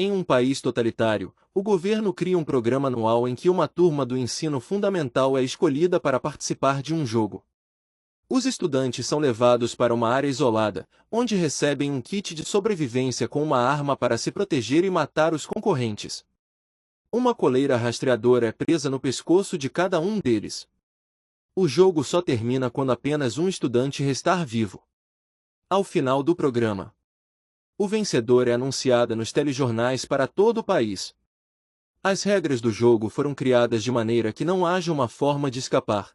Em um país totalitário, o governo cria um programa anual em que uma turma do ensino fundamental é escolhida para participar de um jogo. Os estudantes são levados para uma área isolada, onde recebem um kit de sobrevivência com uma arma para se proteger e matar os concorrentes. Uma coleira rastreadora é presa no pescoço de cada um deles. O jogo só termina quando apenas um estudante restar vivo. Ao final do programa, o vencedor é anunciado nos telejornais para todo o país. As regras do jogo foram criadas de maneira que não haja uma forma de escapar.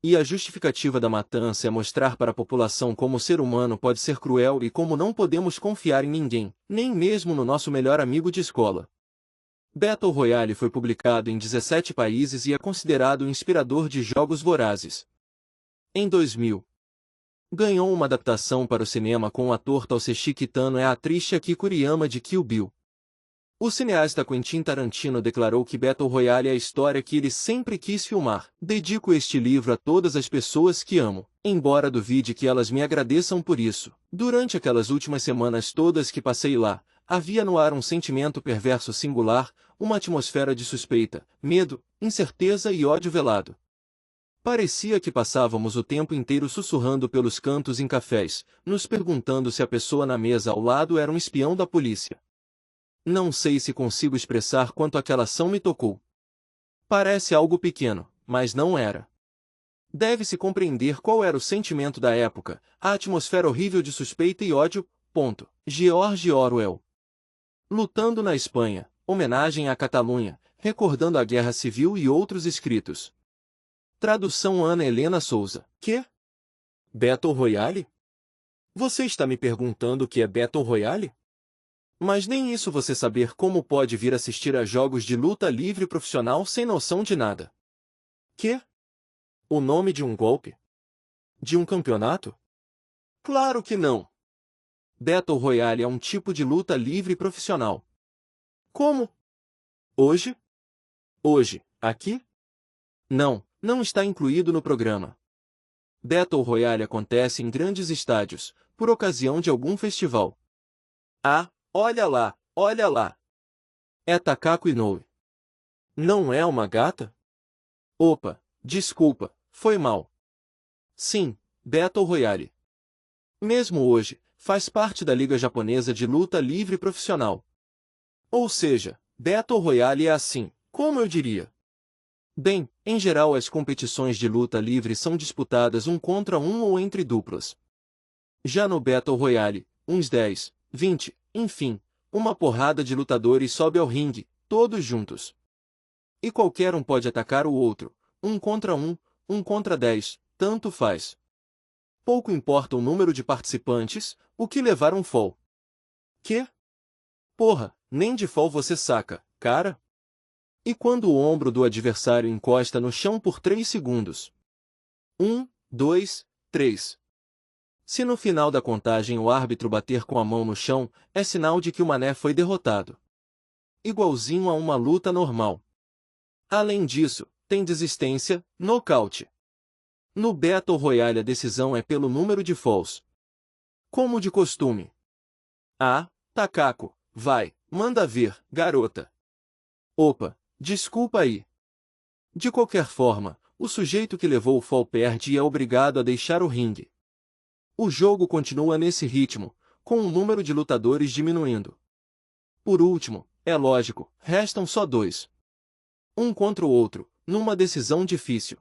E a justificativa da matança é mostrar para a população como o ser humano pode ser cruel e como não podemos confiar em ninguém, nem mesmo no nosso melhor amigo de escola. Battle Royale foi publicado em 17 países e é considerado o inspirador de jogos vorazes. Em 2000, ganhou uma adaptação para o cinema com o ator Takeshi Kitano e a atriz Shaki Kuriyama de Kill Bill. O cineasta Quentin Tarantino declarou que Battle Royale é a história que ele sempre quis filmar. Dedico este livro a todas as pessoas que amo, embora duvide que elas me agradeçam por isso. Durante aquelas últimas semanas todas que passei lá, havia no ar um sentimento perverso singular, uma atmosfera de suspeita, medo, incerteza e ódio velado. Parecia que passávamos o tempo inteiro sussurrando pelos cantos em cafés, nos perguntando se a pessoa na mesa ao lado era um espião da polícia. Não sei se consigo expressar quanto aquela ação me tocou. Parece algo pequeno, mas não era. Deve-se compreender qual era o sentimento da época, a atmosfera horrível de suspeita e ódio. George Orwell. Lutando na Espanha, homenagem à Catalunha, recordando a Guerra Civil e outros escritos. Tradução Ana Helena Souza. Que? Battle Royale? Você está me perguntando o que é Battle Royale? Mas nem isso você saber como pode vir assistir a jogos de luta livre profissional sem noção de nada. Que? O nome de um golpe? De um campeonato? Claro que não! Battle Royale é um tipo de luta livre profissional. Como? Hoje? Hoje, aqui? Não está incluído no programa. Battle Royale acontece em grandes estádios, por ocasião de algum festival. Ah, olha lá, olha lá. É Takako Inoue. Não é uma gata? Opa, desculpa, foi mal. Sim, Battle Royale. Mesmo hoje, faz parte da Liga Japonesa de Luta Livre Profissional. Ou seja, Battle Royale é assim, como eu diria. Bem, em geral as competições de luta livre são disputadas um contra um ou entre duplas. Já no Battle Royale, uns 10, 20, enfim, uma porrada de lutadores sobe ao ringue, todos juntos. E qualquer um pode atacar o outro, um contra 10, tanto faz. Pouco importa o número de participantes, o que levar um fall. Que? Porra, nem de fall você saca, cara? E quando o ombro do adversário encosta no chão por 3 segundos? 1, 2, 3. Se no final da contagem o árbitro bater com a mão no chão, é sinal de que o mané foi derrotado. Igualzinho a uma luta normal. Além disso, tem desistência, nocaute. No Battle Royale a decisão é pelo número de falls. Como de costume. Ah, Takako, vai, manda ver, garota. Opa, desculpa aí. De qualquer forma, o sujeito que levou o fall perde e é obrigado a deixar o ringue. O jogo continua nesse ritmo, com o número de lutadores diminuindo. Por último, é lógico, restam só 2. Um contra o outro, numa decisão difícil.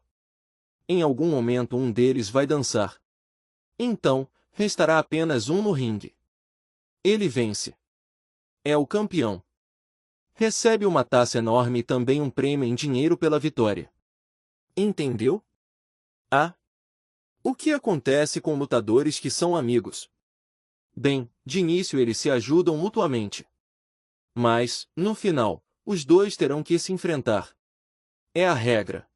Em algum momento um deles vai dançar. Então, restará apenas um no ringue. Ele vence. É o campeão. Recebe uma taça enorme e também um prêmio em dinheiro pela vitória. Entendeu? Ah! O que acontece com lutadores que são amigos? Bem, de início eles se ajudam mutuamente. Mas, no final, os dois terão que se enfrentar. É a regra.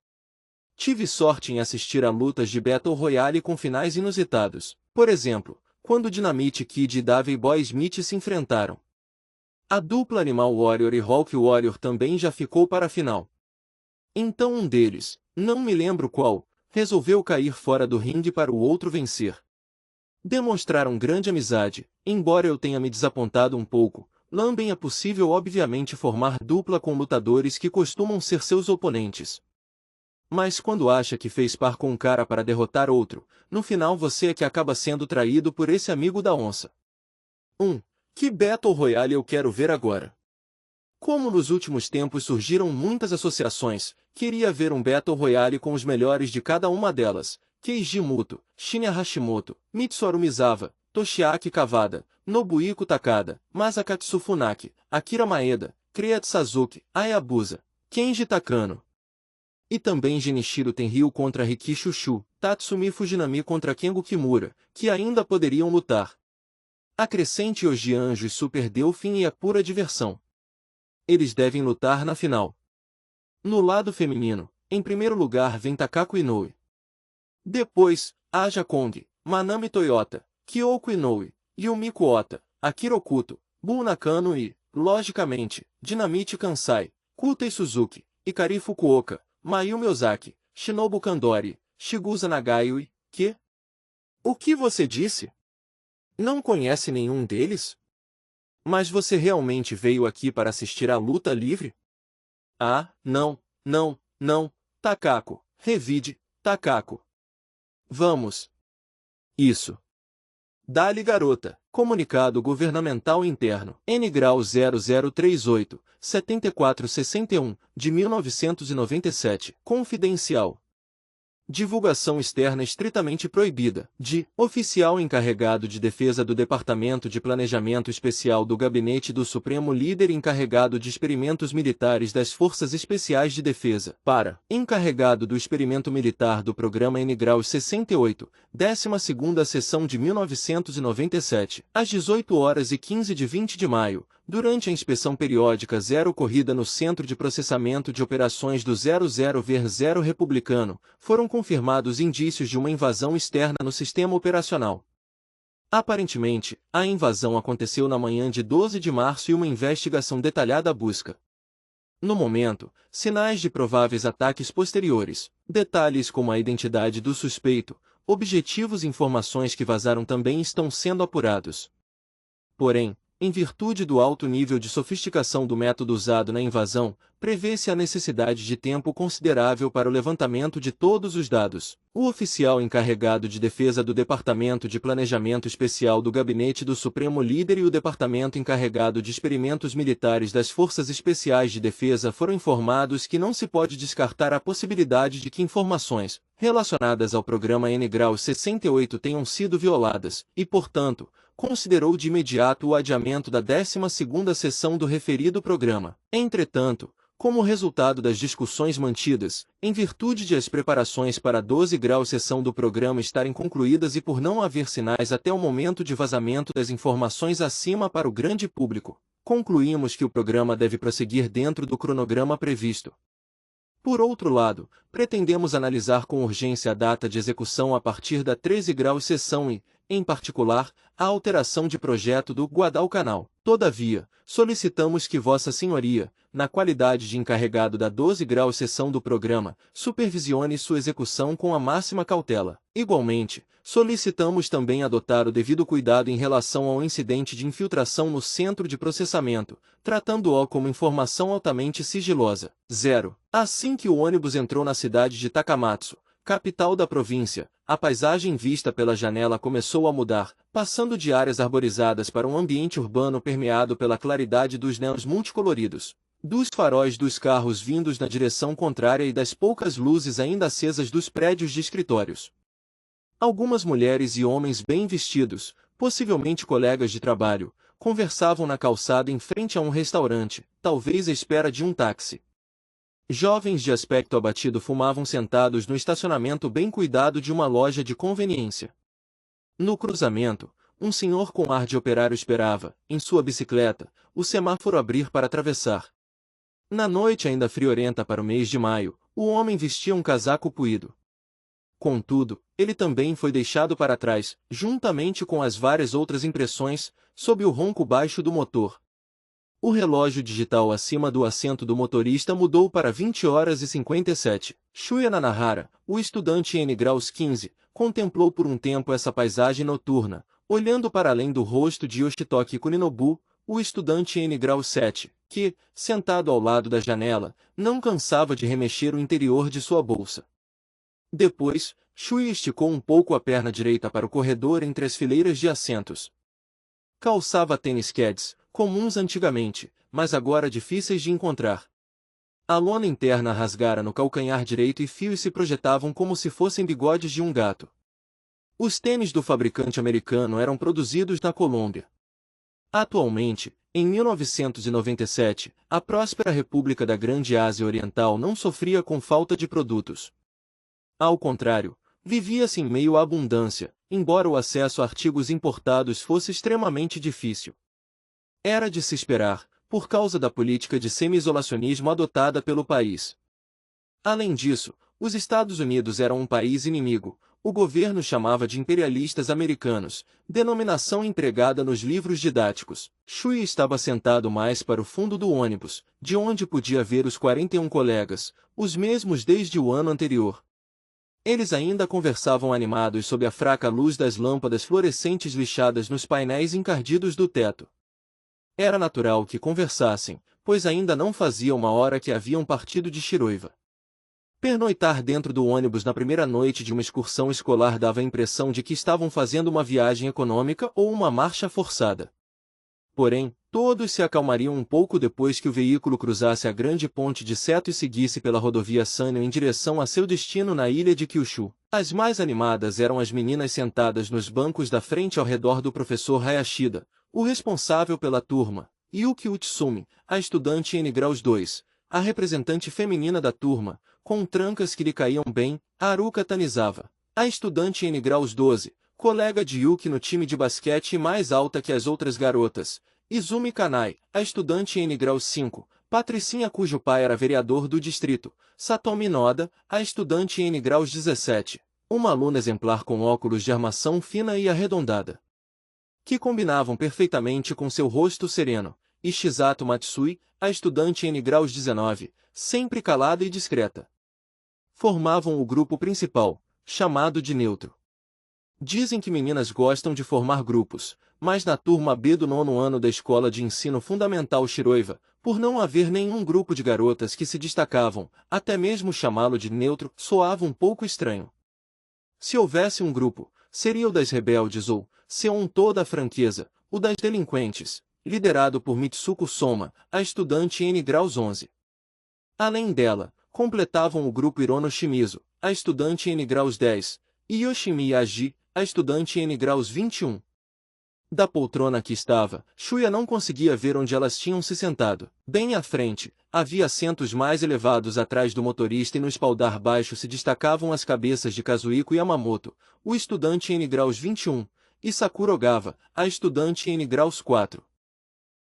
Tive sorte em assistir a lutas de Battle Royale com finais inusitados. Por exemplo, quando Dynamite Kid e Davey Boy Smith se enfrentaram. A dupla Animal Warrior e Hulk Warrior também já ficou para a final. Então um deles, não me lembro qual, resolveu cair fora do ringue para o outro vencer. Demonstraram grande amizade, embora eu tenha me desapontado um pouco, Lambem é possível obviamente formar dupla com lutadores que costumam ser seus oponentes. Mas quando acha que fez par com um cara para derrotar outro, no final você é que acaba sendo traído por esse amigo da onça. Que Battle Royale eu quero ver agora? Como nos últimos tempos surgiram muitas associações, queria ver um Battle Royale com os melhores de cada uma delas. Keiji Muto, Shinya Hashimoto, Mitsuharu Misawa, Toshiaki Kawada, Nobuhiko Takada, Masakatsu Funaki, Akira Maeda, Kreat Suzuki, Hayabusa, Kenji Takano. E também Genichiro Tenryu contra Riki Chushu, Tatsumi Fujinami contra Kengo Kimura, que ainda poderiam lutar. Acrescente Yoji Anjo e Super Delfin e a pura diversão. Eles devem lutar na final. No lado feminino, em primeiro lugar vem Takako Inoue. Depois, Aja Kong, Manami Toyota, Kyoko Inoue, Yumiko Ota, Akira Okuto, Buu Nakano e, logicamente, Dinamite Kansai, Kutei Suzuki, Ikari Fukuoka, Mayumi Ozaki, Shinobu Kandori, Shigusa Nagai que? O que você disse? Não conhece nenhum deles? Mas você realmente veio aqui para assistir à luta livre? Ah, não, Takako, revide, Takako. Vamos. Isso. Dali garota, comunicado governamental interno, N-Grau 0038, 7461, de 1997, confidencial. Divulgação externa estritamente proibida, de oficial encarregado de defesa do Departamento de Planejamento Especial do Gabinete do Supremo Líder encarregado de experimentos militares das Forças Especiais de Defesa, para encarregado do experimento militar do Programa N-Grau 68, 12ª sessão de 1997, às 18h15 de 20 de maio, durante a inspeção periódica 0 ocorrida no Centro de Processamento de Operações do 00-0 Republicano, foram confirmados indícios de uma invasão externa no sistema operacional. Aparentemente, a invasão aconteceu na manhã de 12 de março e uma investigação detalhada busca. No momento, sinais de prováveis ataques posteriores, detalhes como a identidade do suspeito, objetivos e informações que vazaram também estão sendo apurados. Porém, em virtude do alto nível de sofisticação do método usado na invasão, prevê-se a necessidade de tempo considerável para o levantamento de todos os dados. O oficial encarregado de defesa do Departamento de Planejamento Especial do Gabinete do Supremo Líder e o Departamento encarregado de experimentos militares das Forças Especiais de Defesa foram informados que não se pode descartar a possibilidade de que informações relacionadas ao programa N-Grau 68 tenham sido violadas, e, portanto, considerou de imediato o adiamento da 12ª sessão do referido programa. Entretanto, como resultado das discussões mantidas, em virtude de as preparações para a 12ª sessão do programa estarem concluídas e por não haver sinais até o momento de vazamento das informações acima para o grande público, concluímos que o programa deve prosseguir dentro do cronograma previsto. Por outro lado, pretendemos analisar com urgência a data de execução a partir da 13ª sessão e, em particular, a alteração de projeto do Guadalcanal. Todavia, solicitamos que Vossa Senhoria, na qualidade de encarregado da 12ª sessão do programa, supervisione sua execução com a máxima cautela. Igualmente, solicitamos também adotar o devido cuidado em relação ao incidente de infiltração no centro de processamento, tratando-o como informação altamente sigilosa. 0. Assim que o ônibus entrou na cidade de Takamatsu, capital da província, a paisagem vista pela janela começou a mudar, passando de áreas arborizadas para um ambiente urbano permeado pela claridade dos neons multicoloridos, dos faróis dos carros vindos na direção contrária e das poucas luzes ainda acesas dos prédios de escritórios. Algumas mulheres e homens bem vestidos, possivelmente colegas de trabalho, conversavam na calçada em frente a um restaurante, talvez à espera de um táxi. Jovens de aspecto abatido fumavam sentados no estacionamento bem cuidado de uma loja de conveniência. No cruzamento, um senhor com ar de operário esperava, em sua bicicleta, o semáforo abrir para atravessar. Na noite ainda friorenta para o mês de maio, o homem vestia um casaco puído. Contudo, ele também foi deixado para trás, juntamente com as várias outras impressões, sob o ronco baixo do motor. O relógio digital acima do assento do motorista mudou para 20h57. Shuya Nanahara, o estudante N-Graus 15, contemplou por um tempo essa paisagem noturna, olhando para além do rosto de Yoshitoki Kuninobu, o estudante N grau 7, que, sentado ao lado da janela, não cansava de remexer o interior de sua bolsa. Depois, Shuya esticou um pouco a perna direita para o corredor entre as fileiras de assentos. Calçava tênis Keds, comuns antigamente, mas agora difíceis de encontrar. A lona interna rasgara no calcanhar direito e fios se projetavam como se fossem bigodes de um gato. Os tênis do fabricante americano eram produzidos na Colômbia. Atualmente, em 1997, a próspera República da Grande Ásia Oriental não sofria com falta de produtos. Ao contrário, vivia-se em meio à abundância, embora o acesso a artigos importados fosse extremamente difícil. Era de se esperar, por causa da política de semi-isolacionismo adotada pelo país. Além disso, os Estados Unidos eram um país inimigo. O governo chamava de imperialistas americanos, denominação empregada nos livros didáticos. Shuya estava sentado mais para o fundo do ônibus, de onde podia ver os 41 colegas, os mesmos desde o ano anterior. Eles ainda conversavam animados sob a fraca luz das lâmpadas fluorescentes lixadas nos painéis encardidos do teto. Era natural que conversassem, pois ainda não fazia uma hora que haviam partido de Shiroiva. Pernoitar dentro do ônibus na primeira noite de uma excursão escolar dava a impressão de que estavam fazendo uma viagem econômica ou uma marcha forçada. Porém, todos se acalmariam um pouco depois que o veículo cruzasse a grande ponte de Seto e seguisse pela rodovia Sanyo em direção a seu destino na ilha de Kyushu. As mais animadas eram as meninas sentadas nos bancos da frente ao redor do professor Hayashida, o responsável pela turma, Yuki Utsumi, a estudante N graus 2, a representante feminina da turma, com trancas que lhe caíam bem, Haruka Tanizawa, a estudante N graus 12, colega de Yuki no time de basquete e mais alta que as outras garotas, Izumi Kanai, a estudante N graus 5, Patricinha cujo pai era vereador do distrito, Satomi Noda, a estudante N graus 17, uma aluna exemplar com óculos de armação fina e arredondada, que combinavam perfeitamente com seu rosto sereno, e Shizato Matsui, a estudante N graus 19, sempre calada e discreta. Formavam o grupo principal, chamado de neutro. Dizem que meninas gostam de formar grupos, mas na turma B do 9º ano da Escola de Ensino Fundamental Shiroiva, por não haver nenhum grupo de garotas que se destacavam, até mesmo chamá-lo de neutro soava um pouco estranho. Se houvesse um grupo, seria o das rebeldes ou, se um toda a franqueza, o das delinquentes, liderado por Mitsuko Soma, a estudante N graus 11. Além dela, completavam o grupo Hirono Shimizu, a estudante N graus 10, e Yoshimi Yaji, a estudante N graus 21. Da poltrona que estava, Shuya não conseguia ver onde elas tinham se sentado. Bem à frente, havia assentos mais elevados atrás do motorista e no espaldar baixo se destacavam as cabeças de Kazuhiko Yamamoto, o estudante N graus 21, e Sakura Ogawa, a estudante N graus 4.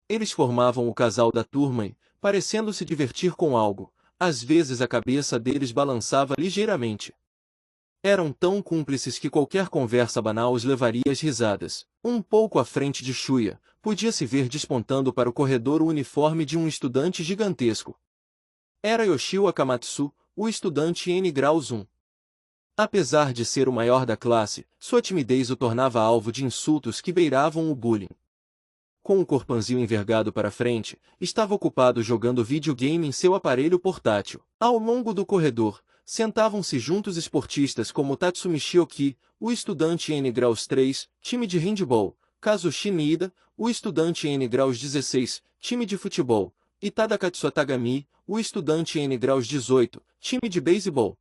Eles formavam o casal da turma e, parecendo se divertir com algo, às vezes a cabeça deles balançava ligeiramente. Eram tão cúmplices que qualquer conversa banal os levaria às risadas. Um pouco à frente de Shuya, podia-se ver despontando para o corredor o uniforme de um estudante gigantesco. Era Yoshio Akamatsu, o estudante N graus 1. Apesar de ser o maior da classe, sua timidez o tornava alvo de insultos que beiravam o bullying. Com o corpanzil envergado para frente, estava ocupado jogando videogame em seu aparelho portátil. Ao longo do corredor, sentavam-se juntos esportistas como Tatsumi Shioki, o estudante N graus 3, time de handball, Kazushi Niida, o estudante N graus 16, time de futebol, e Tadakatsu Atagami, o estudante N graus 18, time de beisebol.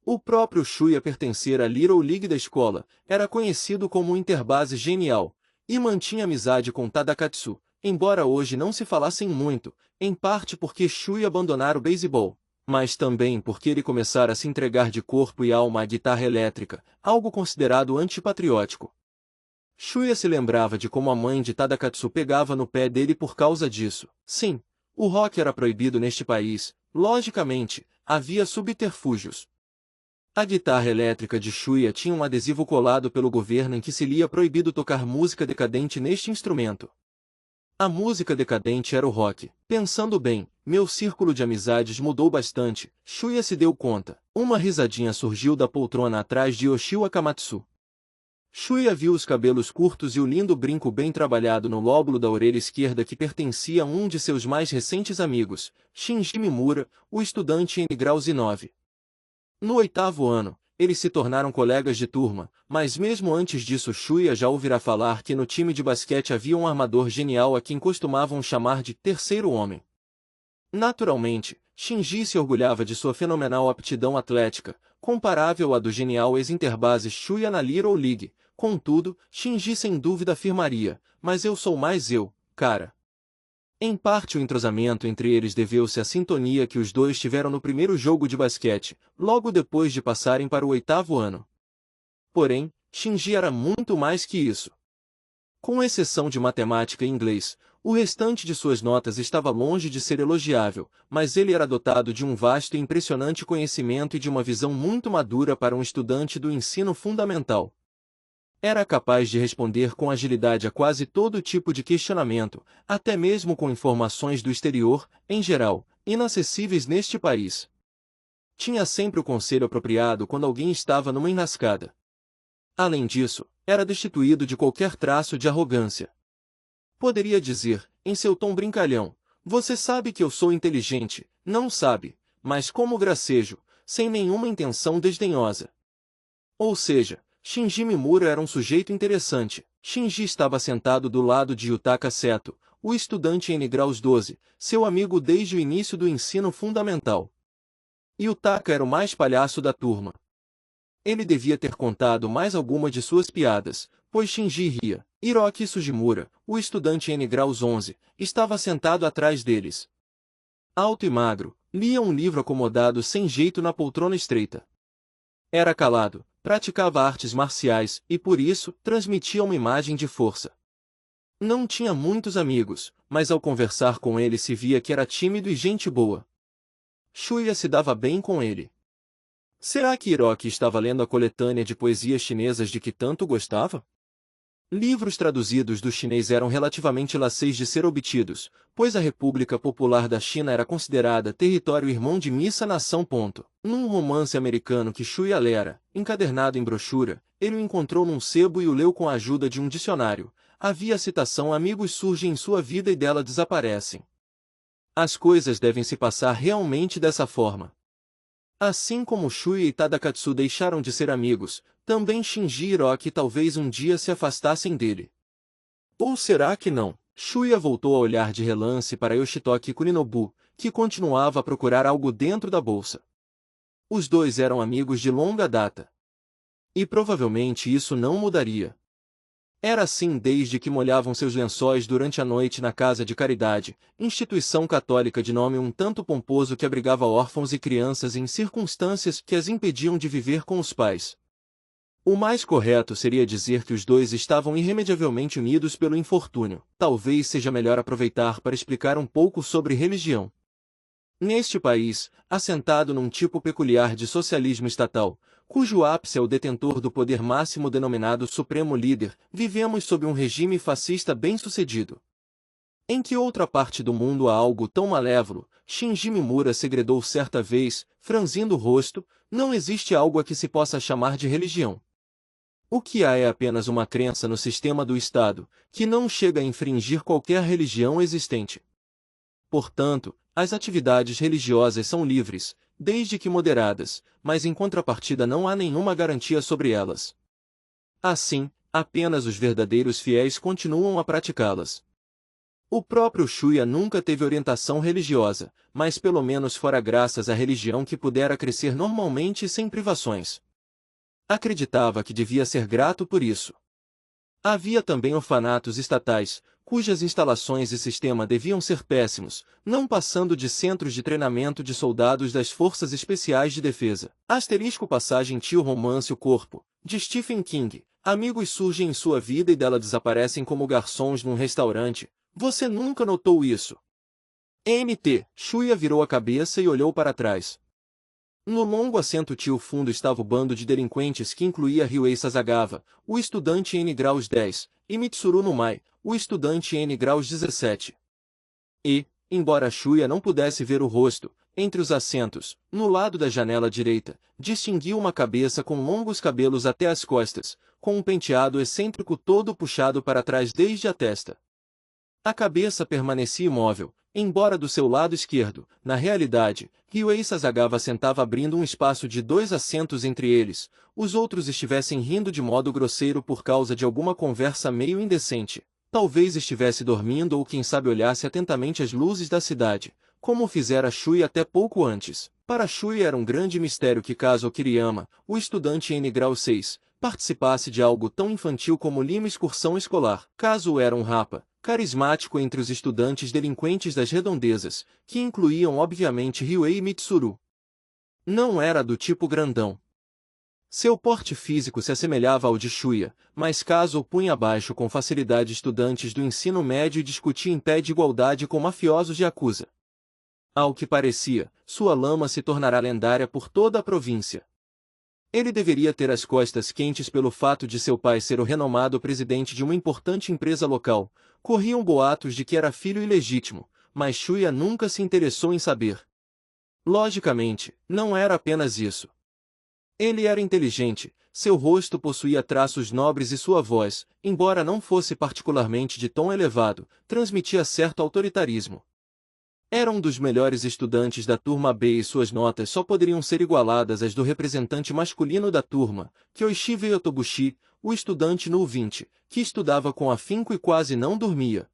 O próprio Shuya pertencera à Little League da escola, era conhecido como um interbase genial, e mantinha amizade com Tadakatsu, embora hoje não se falassem muito, em parte porque Shuya abandonara o beisebol, mas também porque ele começara a se entregar de corpo e alma à guitarra elétrica, algo considerado antipatriótico. Shuya se lembrava de como a mãe de Tadakatsu pegava no pé dele por causa disso. Sim, o rock era proibido neste país, logicamente, havia subterfúgios. A guitarra elétrica de Shuya tinha um adesivo colado pelo governo em que se lia proibido tocar música decadente neste instrumento. A música decadente era o rock. Pensando bem, meu círculo de amizades mudou bastante, Shuya se deu conta. Uma risadinha surgiu da poltrona atrás de Yoshio Akamatsu. Shuya viu os cabelos curtos e o lindo brinco bem trabalhado no lóbulo da orelha esquerda que pertencia a um de seus mais recentes amigos, Shinji Mimura, o estudante em grau 9. No 8º ano, eles se tornaram colegas de turma, mas mesmo antes disso Shuya já ouvirá falar que no time de basquete havia um armador genial a quem costumavam chamar de terceiro homem. Naturalmente, Shinji se orgulhava de sua fenomenal aptidão atlética, comparável à do genial ex-interbase Shuya na Little League. Contudo, Shinji sem dúvida afirmaria, mas eu sou mais eu, cara. Em parte o entrosamento entre eles deveu-se à sintonia que os dois tiveram no primeiro jogo de basquete, logo depois de passarem para o 8º ano. Porém, Shinji era muito mais que isso. Com exceção de matemática e inglês, o restante de suas notas estava longe de ser elogiável, mas ele era dotado de um vasto e impressionante conhecimento e de uma visão muito madura para um estudante do ensino fundamental. Era capaz de responder com agilidade a quase todo tipo de questionamento, até mesmo com informações do exterior, em geral, inacessíveis neste país. Tinha sempre o conselho apropriado quando alguém estava numa enrascada. Além disso, era destituído de qualquer traço de arrogância. Poderia dizer, em seu tom brincalhão, você sabe que eu sou inteligente, não sabe, mas como gracejo, sem nenhuma intenção desdenhosa. Ou seja, Shinji Mimura era um sujeito interessante. Shinji estava sentado do lado de Yutaka Seto, o estudante em graus 12, seu amigo desde o início do ensino fundamental. Yutaka era o mais palhaço da turma. Ele devia ter contado mais alguma de suas piadas, pois Shinji ria. Hiroki Sugimura, o estudante em graus 11, estava sentado atrás deles. Alto e magro, lia um livro acomodado sem jeito na poltrona estreita. Era calado, praticava artes marciais e, por isso, transmitia uma imagem de força. Não tinha muitos amigos, mas ao conversar com ele se via que era tímido e gente boa. Shuya se dava bem com ele. Será que Hiroki estava lendo a coletânea de poesias chinesas de que tanto gostava? Livros traduzidos do chinês eram relativamente fáceis de ser obtidos, pois a República Popular da China era considerada território irmão de Missa-nação. Num romance americano que Shuya lera, encadernado em brochura, ele o encontrou num sebo e o leu com a ajuda de um dicionário. Havia a citação amigos surgem em sua vida e dela desaparecem. As coisas devem se passar realmente dessa forma. Assim como Shuya e Tadakatsu deixaram de ser amigos, também Shinji e Hiroki talvez um dia se afastassem dele. Ou será que não? Shuya voltou a olhar de relance para Yoshitoki Kurinobu, que continuava a procurar algo dentro da bolsa. Os dois eram amigos de longa data. E provavelmente isso não mudaria. Era assim desde que molhavam seus lençóis durante a noite na Casa de Caridade, instituição católica de nome um tanto pomposo que abrigava órfãos e crianças em circunstâncias que as impediam de viver com os pais. O mais correto seria dizer que os dois estavam irremediavelmente unidos pelo infortúnio. Talvez seja melhor aproveitar para explicar um pouco sobre religião. Neste país, assentado num tipo peculiar de socialismo estatal, cujo ápice é o detentor do poder máximo denominado Supremo Líder, vivemos sob um regime fascista bem-sucedido. Em que outra parte do mundo há algo tão malévolo? Shinji Mimura segredou certa vez, franzindo o rosto, não existe algo a que se possa chamar de religião. O que há é apenas uma crença no sistema do Estado, que não chega a infringir qualquer religião existente. Portanto, as atividades religiosas são livres, desde que moderadas, mas em contrapartida não há nenhuma garantia sobre elas. Assim, apenas os verdadeiros fiéis continuam a praticá-las. O próprio Shuya nunca teve orientação religiosa, mas pelo menos fora graças à religião que pudera crescer normalmente e sem privações. Acreditava que devia ser grato por isso. Havia também orfanatos estatais, cujas instalações e sistema deviam ser péssimos, não passando de centros de treinamento de soldados das Forças Especiais de Defesa. Passagem Tio Romance O Corpo, de Stephen King. Amigos surgem em sua vida e dela desaparecem como garçons num restaurante. Você nunca notou isso? MT. Shuya virou a cabeça e olhou para trás. No longo assento tio fundo estava o bando de delinquentes que incluía Ryuei Sasagawa, o estudante N graus 10, e Mitsuru Numai, o estudante N graus 17. E, embora Shuya não pudesse ver o rosto, entre os assentos, no lado da janela direita, distinguiu uma cabeça com longos cabelos até as costas, com um penteado excêntrico todo puxado para trás desde a testa. A cabeça permanecia imóvel, embora do seu lado esquerdo, na realidade, Ryuei Sasagawa sentava abrindo um espaço de 2 assentos entre eles, os outros estivessem rindo de modo grosseiro por causa de alguma conversa meio indecente. Talvez estivesse dormindo ou quem sabe olhasse atentamente as luzes da cidade, como fizera Shui até pouco antes. Para Shui era um grande mistério que Kazuo Kiriyama, o estudante em grau 6, participasse de algo tão infantil como uma excursão escolar. Kazuo era um rapa, carismático entre os estudantes delinquentes das redondezas, que incluíam obviamente Ryuei e Mitsuru. Não era do tipo grandão. Seu porte físico se assemelhava ao de Shuya, mas Kazuo punha abaixo com facilidade estudantes do ensino médio e discutia em pé de igualdade com mafiosos de Yakuza. Ao que parecia, sua lama se tornará lendária por toda a província. Ele deveria ter as costas quentes pelo fato de seu pai ser o renomado presidente de uma importante empresa local. Corriam boatos de que era filho ilegítimo, mas Shuya nunca se interessou em saber. Logicamente, não era apenas isso. Ele era inteligente, seu rosto possuía traços nobres e sua voz, embora não fosse particularmente de tom elevado, transmitia certo autoritarismo. Era um dos melhores estudantes da turma B e suas notas só poderiam ser igualadas às do representante masculino da turma, Kyoichi Otobushi, o estudante no U20, que estudava com afinco e quase não dormia.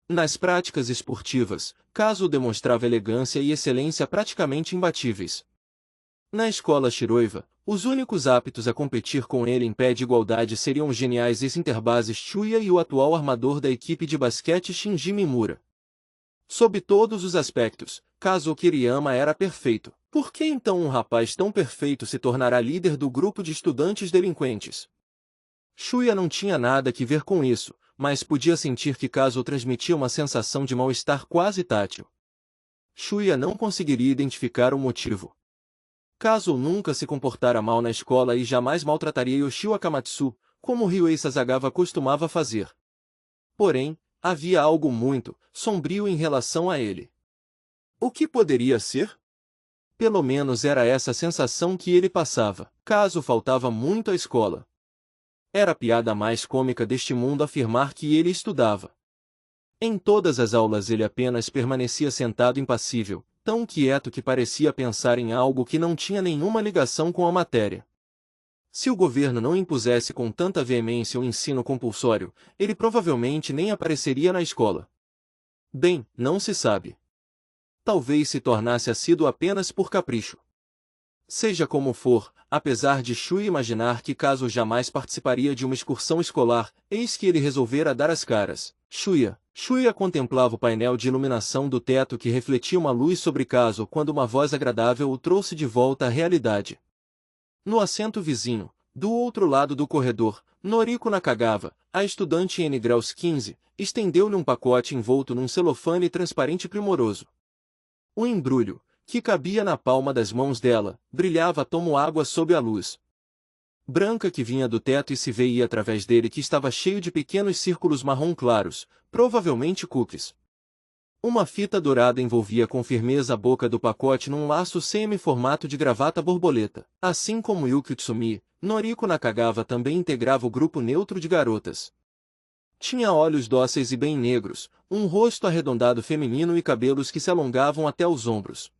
Nas práticas esportivas, Kazuo demonstrava elegância e excelência praticamente imbatíveis. Na escola Shiroiva, os únicos aptos a competir com ele em pé de igualdade seriam os geniais ex-interbases Chuya e o atual armador da equipe de basquete Shinji Mimura. Sob todos os aspectos, Kazuo Kiriyama era perfeito. Por que então um rapaz tão perfeito se tornará líder do grupo de estudantes delinquentes? Shuya não tinha nada que ver com isso, mas podia sentir que Kazuo transmitia uma sensação de mal-estar quase tátil. Shuya não conseguiria identificar o motivo. Kazuo nunca se comportara mal na escola e jamais maltrataria Yoshio Akamatsu, como Ryuei Sasagawa costumava fazer. Porém, havia algo muito sombrio em relação a ele. O que poderia ser? Pelo menos era essa a sensação que ele passava. Kazuo faltava muito à escola. Era a piada mais cômica deste mundo afirmar que ele estudava. Em todas as aulas ele apenas permanecia sentado impassível, tão quieto que parecia pensar em algo que não tinha nenhuma ligação com a matéria. Se o governo não impusesse com tanta veemência o ensino compulsório, ele provavelmente nem apareceria na escola. Bem, não se sabe. Talvez se tornasse assíduo apenas por capricho. Seja como for, apesar de Shui imaginar que Kazuo jamais participaria de uma excursão escolar, eis que ele resolvera dar as caras. Shuya contemplava o painel de iluminação do teto que refletia uma luz sobre Kazuo quando uma voz agradável o trouxe de volta à realidade. No assento vizinho, do outro lado do corredor, Noriko Nakagawa, a estudante N graus 15, estendeu-lhe um pacote envolto num celofane transparente primoroso. O embrulho, que cabia na palma das mãos dela, brilhava como água sob a luz branca que vinha do teto e se veia através dele que estava cheio de pequenos círculos marrom claros, provavelmente cookies. Uma fita dourada envolvia com firmeza a boca do pacote num laço semi-formato de gravata borboleta. Assim como Yuki Tsumi, Noriko Nakagawa também integrava o grupo neutro de garotas. Tinha olhos dóceis e bem negros, um rosto arredondado feminino e cabelos que se alongavam até os ombros.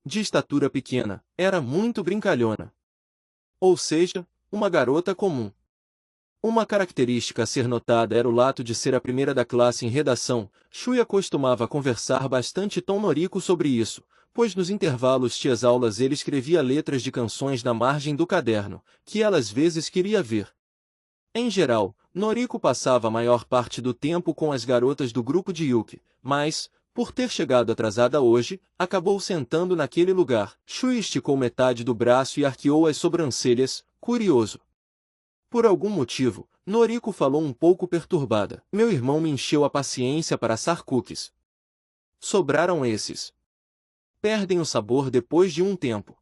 De estatura pequena, era muito brincalhona. Ou seja, uma garota comum. Uma característica a ser notada era o lato de ser a primeira da classe em redação. Shuya costumava conversar bastante com Noriko sobre isso, pois nos intervalos tias aulas ele escrevia letras de canções na margem do caderno, que ela às vezes queria ver. Em geral, Noriko passava a maior parte do tempo com as garotas do grupo de Yuki, mas, por ter chegado atrasada hoje, acabou sentando naquele lugar. Shui esticou metade do braço e arqueou as sobrancelhas, curioso. Por algum motivo, Noriko falou um pouco perturbada. Meu irmão me encheu a paciência para assar cookies. Sobraram esses. Perdem o sabor depois de um tempo.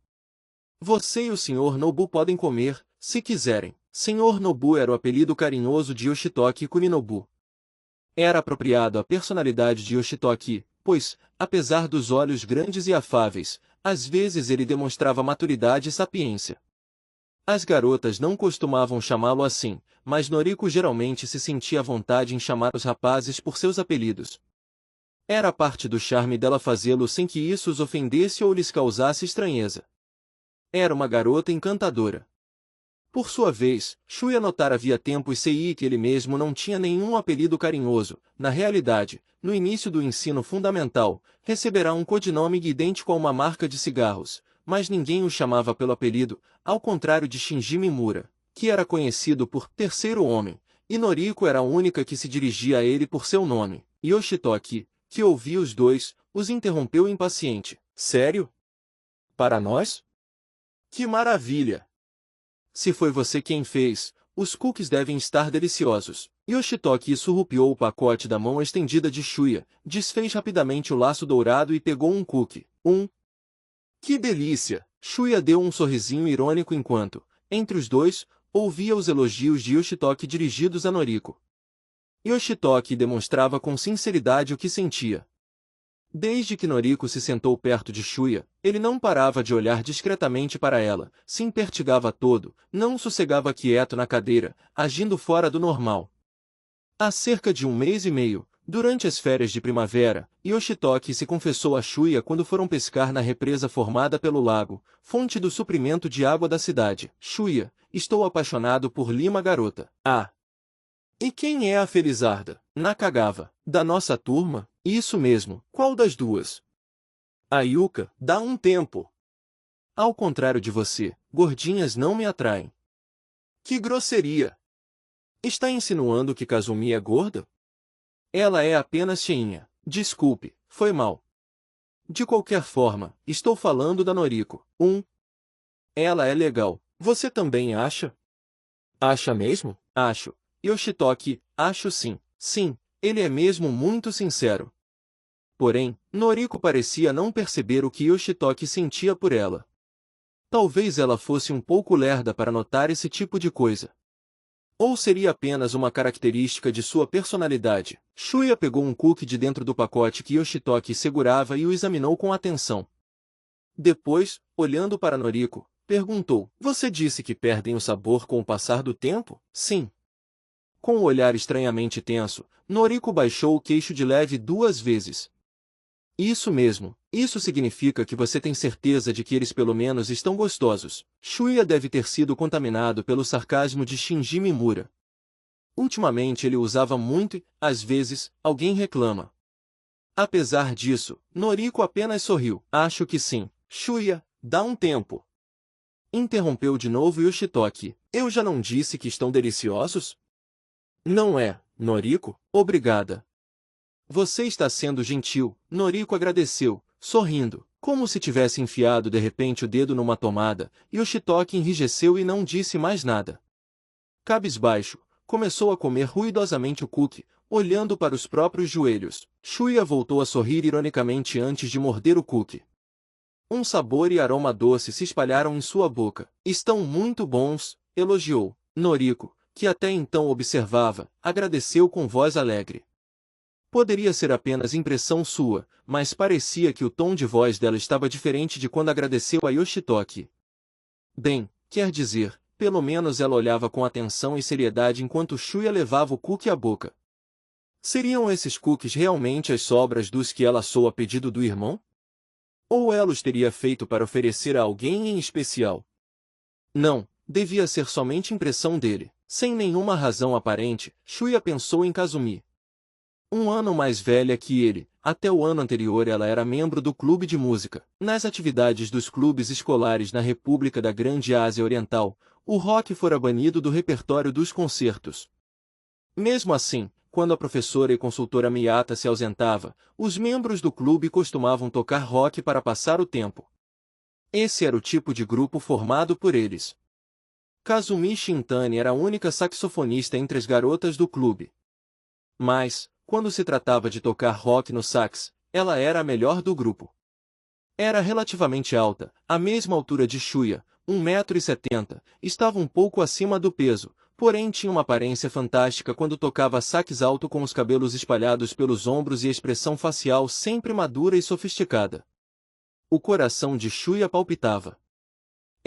Você e o Sr. Nobu podem comer, se quiserem. Sr. Nobu era o apelido carinhoso de Yoshitoki Kuninobu. Era apropriado à personalidade de Yoshitoki, pois, apesar dos olhos grandes e afáveis, às vezes ele demonstrava maturidade e sapiência. As garotas não costumavam chamá-lo assim, mas Noriko geralmente se sentia à vontade em chamar os rapazes por seus apelidos. Era parte do charme dela fazê-lo sem que isso os ofendesse ou lhes causasse estranheza. Era uma garota encantadora. Por sua vez, Shuya notara havia tempos sei que ele mesmo não tinha nenhum apelido carinhoso. Na realidade, no início do ensino fundamental, receberá um codinome idêntico a uma marca de cigarros, mas ninguém o chamava pelo apelido, ao contrário de Shinji Mimura, que era conhecido por Terceiro Homem, e Noriko era a única que se dirigia a ele por seu nome. Yoshitoki, que ouvia os dois, os interrompeu impaciente. Sério? Para nós? Que maravilha! Se foi você quem fez, os cookies devem estar deliciosos. Yoshitoki surrupiou o pacote da mão estendida de Shuya, desfez rapidamente o laço dourado e pegou um cookie. Que delícia! Shuya deu um sorrisinho irônico enquanto, entre os dois, ouvia os elogios de Yoshitoki dirigidos a Noriko. Yoshitoki demonstrava com sinceridade o que sentia. Desde que Noriko se sentou perto de Shuya, ele não parava de olhar discretamente para ela, se impertigava todo, não sossegava quieto na cadeira, agindo fora do normal. Há cerca de 1 mês e meio, durante as férias de primavera, Yoshitoki se confessou a Shuya quando foram pescar na represa formada pelo lago, fonte do suprimento de água da cidade. Shuya, estou apaixonado por Lima garota. Ah! E quem é a Felizarda? Nakagawa, da nossa turma? Isso mesmo, qual das duas? A Yuka, dá um tempo. Ao contrário de você, gordinhas não me atraem. Que grosseria! Está insinuando que Kazumi é gorda? Ela é apenas cheinha. Desculpe, foi mal. De qualquer forma, estou falando da Noriko. Ela é legal. Você também acha? Acha mesmo? Acho. Yoshitoki, acho sim. Sim, ele é mesmo muito sincero. Porém, Noriko parecia não perceber o que Yoshitoki sentia por ela. Talvez ela fosse um pouco lerda para notar esse tipo de coisa. Ou seria apenas uma característica de sua personalidade. Shuya pegou um cookie de dentro do pacote que Yoshitoki segurava e o examinou com atenção. Depois, olhando para Noriko, perguntou: Você disse que perdem o sabor com o passar do tempo? Sim. Com o olhar estranhamente tenso, Noriko baixou o queixo de leve 2 vezes. Isso mesmo, isso significa que você tem certeza de que eles pelo menos estão gostosos. Shuya deve ter sido contaminado pelo sarcasmo de Shinji Mimura. Ultimamente ele usava muito e, às vezes, alguém reclama. Apesar disso, Noriko apenas sorriu. Acho que sim. Shuya, dá um tempo. Interrompeu de novo Yoshitoki. Eu já não disse que estão deliciosos? Não é, Noriko? Obrigada. Você está sendo gentil, Noriko agradeceu, sorrindo, como se tivesse enfiado de repente o dedo numa tomada. Yoshitoki enrijeceu e não disse mais nada. Cabisbaixo, começou a comer ruidosamente o cookie, olhando para os próprios joelhos. Shuya voltou a sorrir ironicamente antes de morder o cookie. Um sabor e aroma doce se espalharam em sua boca. Estão muito bons, elogiou. Noriko, que até então observava, agradeceu com voz alegre. Poderia ser apenas impressão sua, mas parecia que o tom de voz dela estava diferente de quando agradeceu a Yoshitoki. Bem, quer dizer, pelo menos ela olhava com atenção e seriedade enquanto Shuya levava o cookie à boca. Seriam esses cookies realmente as sobras dos que ela assou a pedido do irmão? Ou ela os teria feito para oferecer a alguém em especial? Não, devia ser somente impressão dele. Sem nenhuma razão aparente, Shuya pensou em Kazumi. 1 ano mais velha que ele, até o ano anterior ela era membro do clube de música. Nas atividades dos clubes escolares na República da Grande Ásia Oriental, o rock fora banido do repertório dos concertos. Mesmo assim, quando a professora e consultora Miyata se ausentava, os membros do clube costumavam tocar rock para passar o tempo. Esse era o tipo de grupo formado por eles. Kazumi Shintani era a única saxofonista entre as garotas do clube. Mas, quando se tratava de tocar rock no sax, ela era a melhor do grupo. Era relativamente alta, a mesma altura de Shuya, 1,70 m, estava um pouco acima do peso, porém tinha uma aparência fantástica quando tocava sax alto com os cabelos espalhados pelos ombros e expressão facial sempre madura e sofisticada. O coração de Shuya palpitava.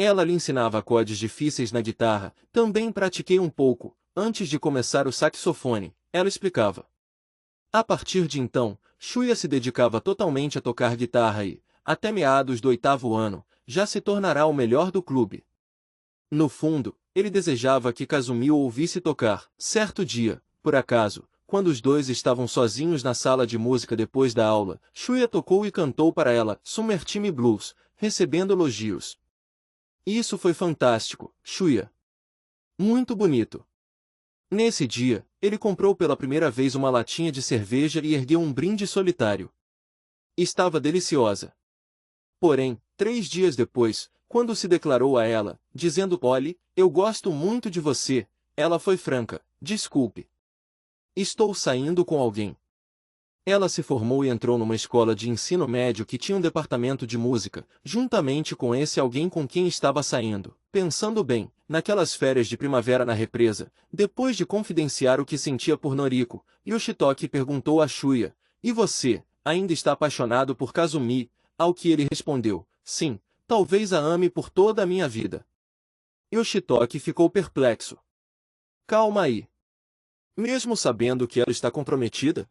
Ela lhe ensinava acordes difíceis na guitarra, também pratiquei um pouco, antes de começar o saxofone, ela explicava. A partir de então, Shuya se dedicava totalmente a tocar guitarra e, até meados do 8º ano, já se tornará o melhor do clube. No fundo, ele desejava que Kazumi o ouvisse tocar. Certo dia, por acaso, quando os dois estavam sozinhos na sala de música depois da aula, Shuya tocou e cantou para ela Summer Time Blues, recebendo elogios. Isso foi fantástico, Shuya. Muito bonito. Nesse dia, ele comprou pela primeira vez uma latinha de cerveja e ergueu um brinde solitário. Estava deliciosa. Porém, 3 dias depois, quando se declarou a ela, dizendo Polly, eu gosto muito de você, ela foi franca, desculpe. Estou saindo com alguém. Ela se formou e entrou numa escola de ensino médio que tinha um departamento de música, juntamente com esse alguém com quem estava saindo. Pensando bem, naquelas férias de primavera na represa, depois de confidenciar o que sentia por Noriko, Yoshitoki perguntou a Shuya, e você, ainda está apaixonado por Kazumi? Ao que ele respondeu, sim, talvez a ame por toda a minha vida. Yoshitoki ficou perplexo. Calma aí. Mesmo sabendo que ela está comprometida?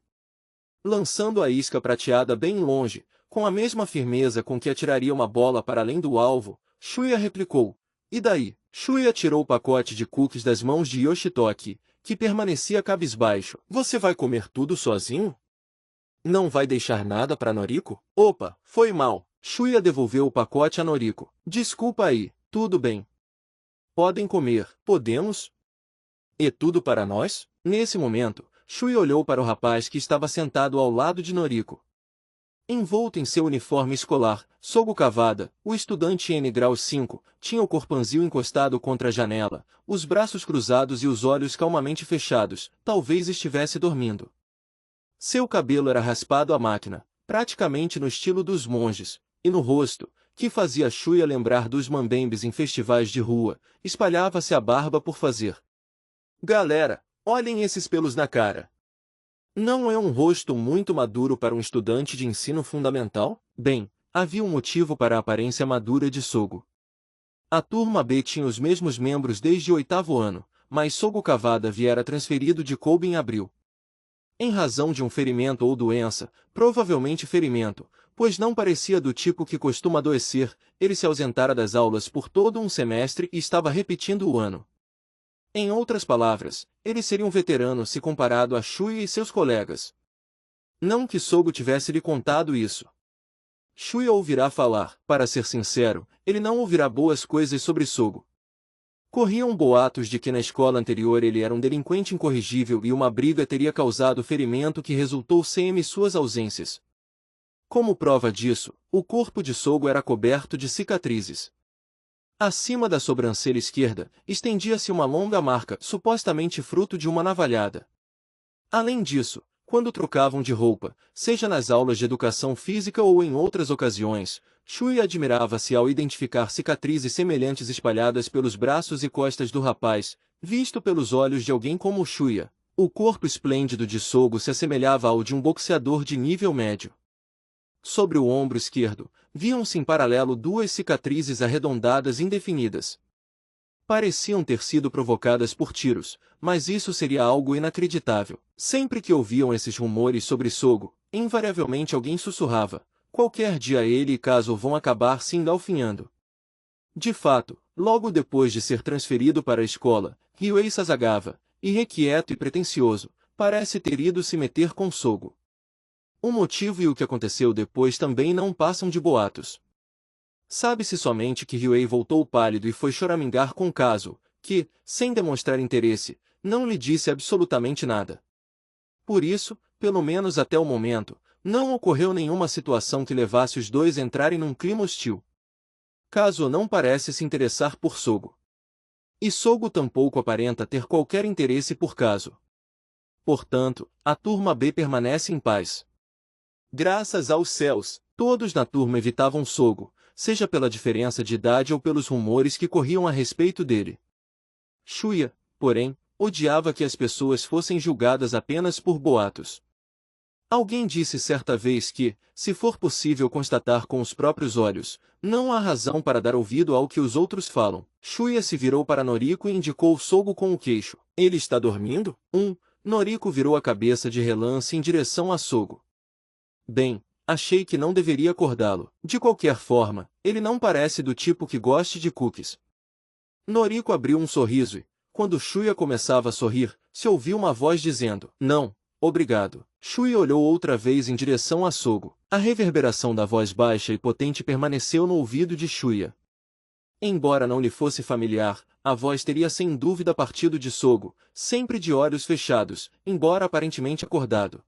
Lançando a isca prateada bem longe, com a mesma firmeza com que atiraria uma bola para além do alvo, Shuya replicou. E daí? Shuya tirou o pacote de cookies das mãos de Yoshitoki, que permanecia cabisbaixo. Você vai comer tudo sozinho? Não vai deixar nada para Noriko? Opa, foi mal. Shuya devolveu o pacote a Noriko. Desculpa aí, tudo bem. Podem comer. Podemos? E tudo para nós? Nesse momento, Shuya olhou para o rapaz que estava sentado ao lado de Noriko. Envolto em seu uniforme escolar, Sogo Kawada, o estudante N grau 5, tinha o corpanzil encostado contra a janela, os braços cruzados e os olhos calmamente fechados, talvez estivesse dormindo. Seu cabelo era raspado à máquina, praticamente no estilo dos monges, e no rosto, que fazia Shuya lembrar dos mambembes em festivais de rua, espalhava-se a barba por fazer. Galera, olhem esses pelos na cara. Não é um rosto muito maduro para um estudante de ensino fundamental? Bem, havia um motivo para a aparência madura de Sogo. A turma B tinha os mesmos membros desde o 8º ano, mas Sogo Kawada viera transferido de Kobe em abril. Em razão de um ferimento ou doença, provavelmente ferimento, pois não parecia do tipo que costuma adoecer, ele se ausentara das aulas por todo um semestre e estava repetindo o ano. Em outras palavras, ele seria um veterano se comparado a Shuya e seus colegas. Não que Sogo tivesse lhe contado isso. Shuya ouvirá falar, para ser sincero, ele não ouvirá boas coisas sobre Sogo. Corriam boatos de que na escola anterior ele era um delinquente incorrigível e uma briga teria causado ferimento que resultou sem suas ausências. Como prova disso, o corpo de Sogo era coberto de cicatrizes. Acima da sobrancelha esquerda, estendia-se uma longa marca, supostamente fruto de uma navalhada. Além disso, quando trocavam de roupa, seja nas aulas de educação física ou em outras ocasiões, Shuya admirava-se ao identificar cicatrizes semelhantes espalhadas pelos braços e costas do rapaz, visto pelos olhos de alguém como Shuya. O corpo esplêndido de Sogo se assemelhava ao de um boxeador de nível médio. Sobre o ombro esquerdo, viam-se em paralelo 2 cicatrizes arredondadas indefinidas. Pareciam ter sido provocadas por tiros, mas isso seria algo inacreditável. Sempre que ouviam esses rumores sobre Sogo, invariavelmente alguém sussurrava, qualquer dia ele e Kazo vão acabar se engalfinhando. De fato, logo depois de ser transferido para a escola, Ryuei Sasagawa, irrequieto e pretensioso, parece ter ido se meter com Sogo. O motivo e o que aconteceu depois também não passam de boatos. Sabe-se somente que Ryuei voltou pálido e foi choramingar com Kazo, que, sem demonstrar interesse, não lhe disse absolutamente nada. Por isso, pelo menos até o momento, não ocorreu nenhuma situação que levasse os dois a entrarem num clima hostil. Kazo não parece se interessar por Sogo. E Sogo tampouco aparenta ter qualquer interesse por Kazo. Portanto, a turma B permanece em paz. Graças aos céus, todos na turma evitavam Sogo, seja pela diferença de idade ou pelos rumores que corriam a respeito dele. Shuya, porém, odiava que as pessoas fossem julgadas apenas por boatos. Alguém disse certa vez que, se for possível constatar com os próprios olhos, não há razão para dar ouvido ao que os outros falam. Shuya se virou para Noriko e indicou Sogo com o queixo. Ele está dormindo? Noriko virou a cabeça de relance em direção a Sogo. Bem, achei que não deveria acordá-lo. De qualquer forma, ele não parece do tipo que goste de cookies. Noriko abriu um sorriso e, quando Shuya começava a sorrir, se ouviu uma voz dizendo, não, obrigado. Shuya olhou outra vez em direção a Sogo. A reverberação da voz baixa e potente permaneceu no ouvido de Shuya. Embora não lhe fosse familiar, a voz teria sem dúvida partido de Sogo, sempre de olhos fechados, embora aparentemente acordado.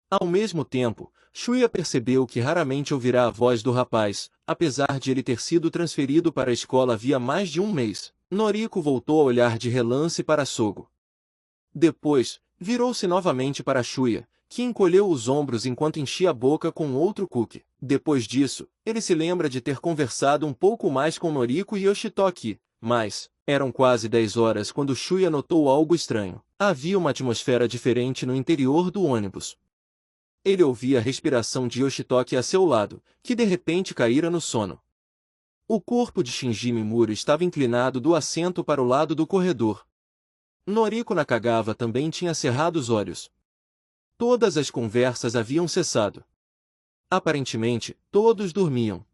Ao mesmo tempo, Shuya percebeu que raramente ouvirá a voz do rapaz, apesar de ele ter sido transferido para a escola havia mais de um mês. Noriko voltou a olhar de relance para Sogo. Depois, virou-se novamente para Shuya, que encolheu os ombros enquanto enchia a boca com outro cookie. Depois disso, ele se lembra de ter conversado um pouco mais com Noriko e Yoshitoki, mas, eram quase 10 horas quando Shuya notou algo estranho. Havia uma atmosfera diferente no interior do ônibus. Ele ouvia a respiração de Yoshitoki a seu lado, que de repente caíra no sono. O corpo de Shinji Mimura estava inclinado do assento para o lado do corredor. Noriko Nakagawa também tinha cerrado os olhos. Todas as conversas haviam cessado. Aparentemente, todos dormiam.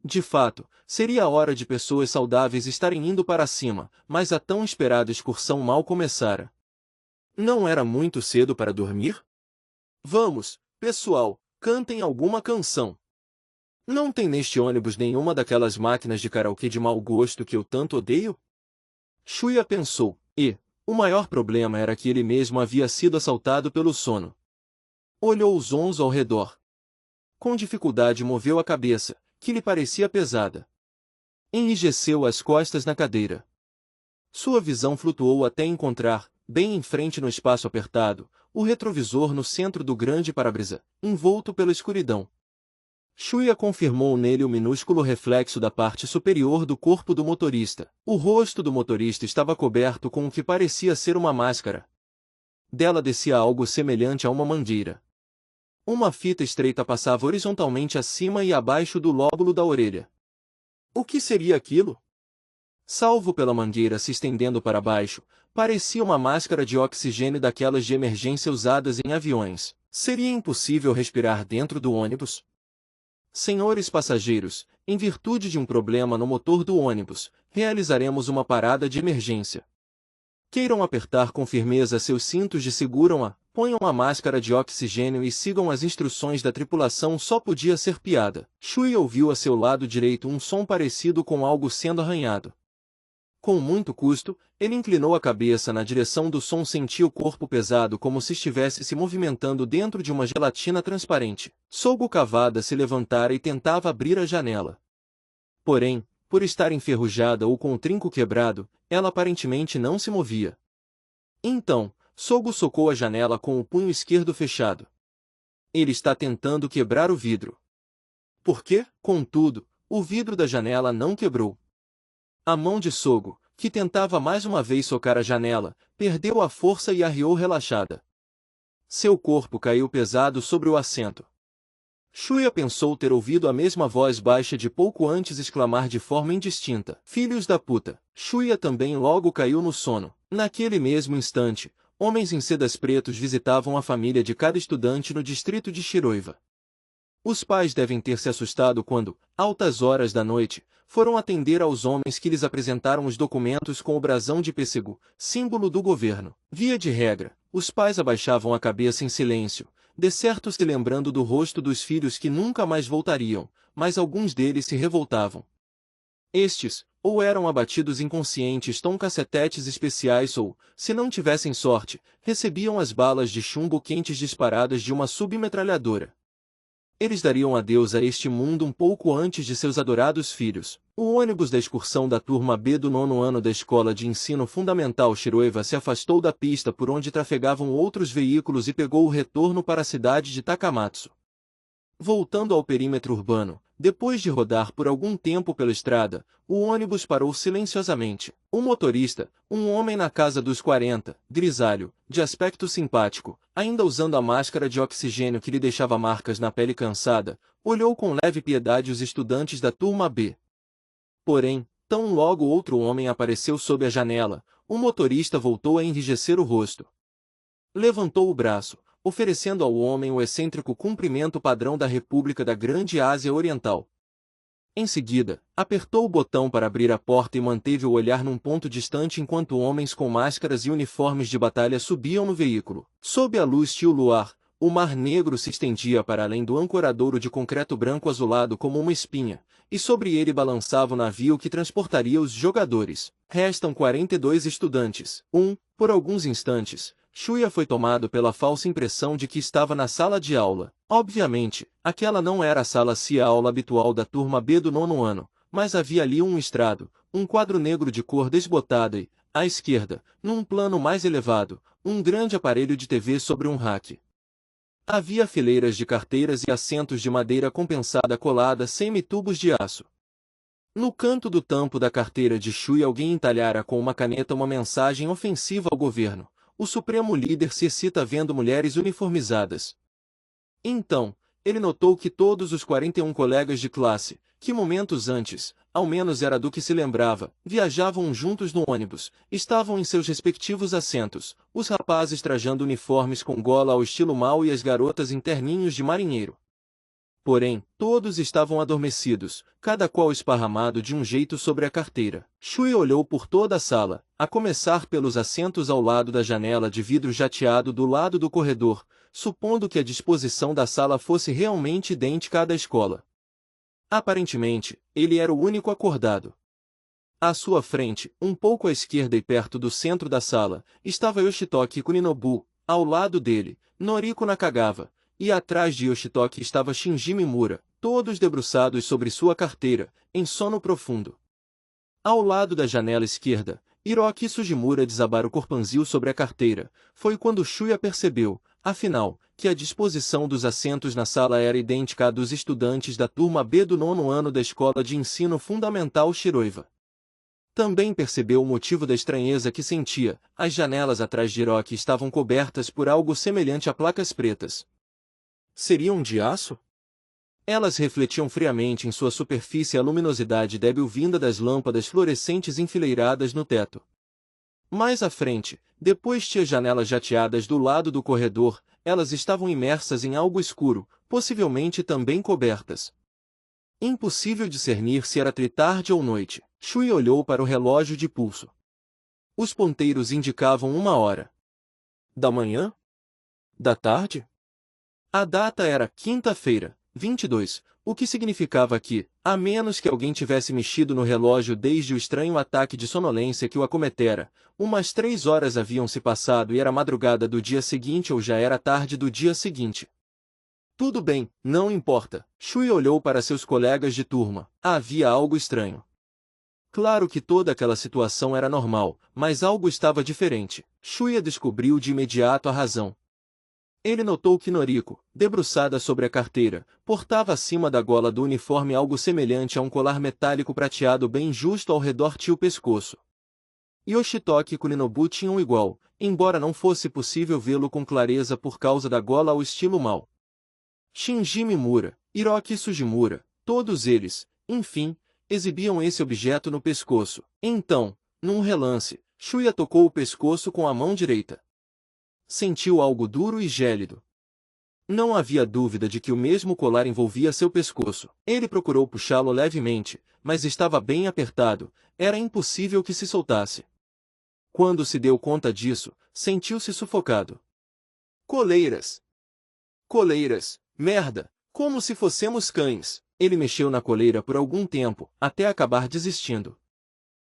De fato, seria a hora de pessoas saudáveis estarem indo para cima, mas a tão esperada excursão mal começara. Não era muito cedo para dormir? Vamos, pessoal, cantem alguma canção. Não tem neste ônibus nenhuma daquelas máquinas de karaokê de mau gosto que eu tanto odeio? Shuya pensou, e o maior problema era que ele mesmo havia sido assaltado pelo sono. Olhou os onze ao redor. Com dificuldade moveu a cabeça, que lhe parecia pesada. Enrijeceu as costas na cadeira. Sua visão flutuou até encontrar, bem em frente no espaço apertado, o retrovisor no centro do grande para-brisa, envolto pela escuridão. Shuya confirmou nele o minúsculo reflexo da parte superior do corpo do motorista. O rosto do motorista estava coberto com o que parecia ser uma máscara. Dela descia algo semelhante a uma mangueira. Uma fita estreita passava horizontalmente acima e abaixo do lóbulo da orelha. O que seria aquilo? Salvo pela mangueira se estendendo para baixo, parecia uma máscara de oxigênio daquelas de emergência usadas em aviões. Seria impossível respirar dentro do ônibus? Senhores passageiros, em virtude de um problema no motor do ônibus, realizaremos uma parada de emergência. Queiram apertar com firmeza seus cintos de segurança, ponham a máscara de oxigênio e sigam as instruções da tripulação. Só podia ser piada. Shuya ouviu a seu lado direito um som parecido com algo sendo arranhado. Com muito custo, ele inclinou a cabeça na direção do som e sentiu o corpo pesado como se estivesse se movimentando dentro de uma gelatina transparente. Sogo Kawada se levantara e tentava abrir a janela. Porém, por estar enferrujada ou com o trinco quebrado, ela aparentemente não se movia. Então, Sogo socou a janela com o punho esquerdo fechado. Ele está tentando quebrar o vidro. Por quê? Contudo, o vidro da janela não quebrou. A mão de Sogo, que tentava mais uma vez socar a janela, perdeu a força e arriou relaxada. Seu corpo caiu pesado sobre o assento. Shuya pensou ter ouvido a mesma voz baixa de pouco antes exclamar de forma indistinta: "Filhos da puta!" Shuya também logo caiu no sono. Naquele mesmo instante, homens em sedas pretos visitavam a família de cada estudante no distrito de Shiroiva. Os pais devem ter se assustado quando, altas horas da noite, foram atender aos homens que lhes apresentaram os documentos com o brasão de pêssego, símbolo do governo. Via de regra, os pais abaixavam a cabeça em silêncio, de certo se lembrando do rosto dos filhos que nunca mais voltariam, mas alguns deles se revoltavam. Estes, ou eram abatidos inconscientes com cacetetes especiais ou, se não tivessem sorte, recebiam as balas de chumbo quentes disparadas de uma submetralhadora. Eles dariam adeus a este mundo um pouco antes de seus adorados filhos. O ônibus da excursão da turma B do 9º ano da Escola de Ensino Fundamental Shiroiva se afastou da pista por onde trafegavam outros veículos e pegou o retorno para a cidade de Takamatsu. Voltando ao perímetro urbano, Depois de rodar por algum tempo pela estrada, o ônibus parou silenciosamente. O motorista, um homem na casa dos 40, grisalho, de aspecto simpático, ainda usando a máscara de oxigênio que lhe deixava marcas na pele cansada, olhou com leve piedade os estudantes da turma B. Porém, tão logo outro homem apareceu sob a janela, o motorista voltou a enrijecer o rosto. Levantou o braço, oferecendo ao homem o excêntrico cumprimento padrão da República da Grande Ásia Oriental. Em seguida, apertou o botão para abrir a porta e manteve o olhar num ponto distante enquanto homens com máscaras e uniformes de batalha subiam no veículo. Sob a luz tio-luar, o Mar Negro se estendia para além do ancoradouro de concreto branco azulado como uma espinha, e sobre ele balançava o navio que transportaria os jogadores. Restam 42 estudantes. Por alguns instantes, Shuya foi tomado pela falsa impressão de que estava na sala de aula. Obviamente, aquela não era a sala-aula habitual da turma B do 9º ano, mas havia ali um estrado, um quadro negro de cor desbotada e, à esquerda, num plano mais elevado, um grande aparelho de TV sobre um rack. Havia fileiras de carteiras e assentos de madeira compensada colada semi-tubos de aço. No canto do tampo da carteira de Shuya alguém entalhara com uma caneta uma mensagem ofensiva ao governo. O supremo líder se excita vendo mulheres uniformizadas. Então, ele notou que todos os 41 colegas de classe, que momentos antes, ao menos era do que se lembrava, viajavam juntos no ônibus, estavam em seus respectivos assentos, os rapazes trajando uniformes com gola ao estilo Mao e as garotas em terninhos de marinheiro. Porém, todos estavam adormecidos, cada qual esparramado de um jeito sobre a carteira. Shui olhou por toda a sala, a começar pelos assentos ao lado da janela de vidro jateado do lado do corredor, supondo que a disposição da sala fosse realmente idêntica à da escola. Aparentemente, ele era o único acordado. À sua frente, um pouco à esquerda e perto do centro da sala, estava Yoshitoki Kuninobu, ao lado dele, Noriko Nakagawa, e atrás de Yoshitoki estava Shinji Mimura, todos debruçados sobre sua carteira, em sono profundo. Ao lado da janela esquerda, Hiroki Sugimura desabara o corpanzil sobre a carteira. Foi quando Shuya percebeu, afinal, que a disposição dos assentos na sala era idêntica à dos estudantes da turma B do 9º ano da Escola de Ensino Fundamental Shiroiva. Também percebeu o motivo da estranheza que sentia. As janelas atrás de Hiroki estavam cobertas por algo semelhante a placas pretas. Seriam de aço? Elas refletiam friamente em sua superfície a luminosidade débil vinda das lâmpadas fluorescentes enfileiradas no teto. Mais à frente, depois tinha janelas jateadas do lado do corredor, elas estavam imersas em algo escuro, possivelmente também cobertas. Impossível discernir se era tritarde ou noite. Shui olhou para o relógio de pulso. Os ponteiros indicavam 1 hora. Da manhã? Da tarde? A data era quinta-feira, 22, o que significava que, a menos que alguém tivesse mexido no relógio desde o estranho ataque de sonolência que o acometera, umas 3 horas haviam se passado e era madrugada do dia seguinte ou já era tarde do dia seguinte. Tudo bem, não importa. Shui olhou para seus colegas de turma. Havia algo estranho. Claro que toda aquela situação era normal, mas algo estava diferente. Shuya descobriu de imediato a razão. Ele notou que Noriko, debruçada sobre a carteira, portava acima da gola do uniforme algo semelhante a um colar metálico prateado bem justo ao redor do pescoço. Yoshitoki e Kuninobu tinham igual, embora não fosse possível vê-lo com clareza por causa da gola ao estilo Mao. Shinji Mimura, Hiroki Sugimura, todos eles, enfim, exibiam esse objeto no pescoço. Então, num relance, Shuya tocou o pescoço com a mão direita. Sentiu algo duro e gélido. Não havia dúvida de que o mesmo colar envolvia seu pescoço. Ele procurou puxá-lo levemente, mas estava bem apertado, era impossível que se soltasse. Quando se deu conta disso, sentiu-se sufocado. Coleiras! Coleiras! Merda! Como se fossemos cães! Ele mexeu na coleira por algum tempo, até acabar desistindo.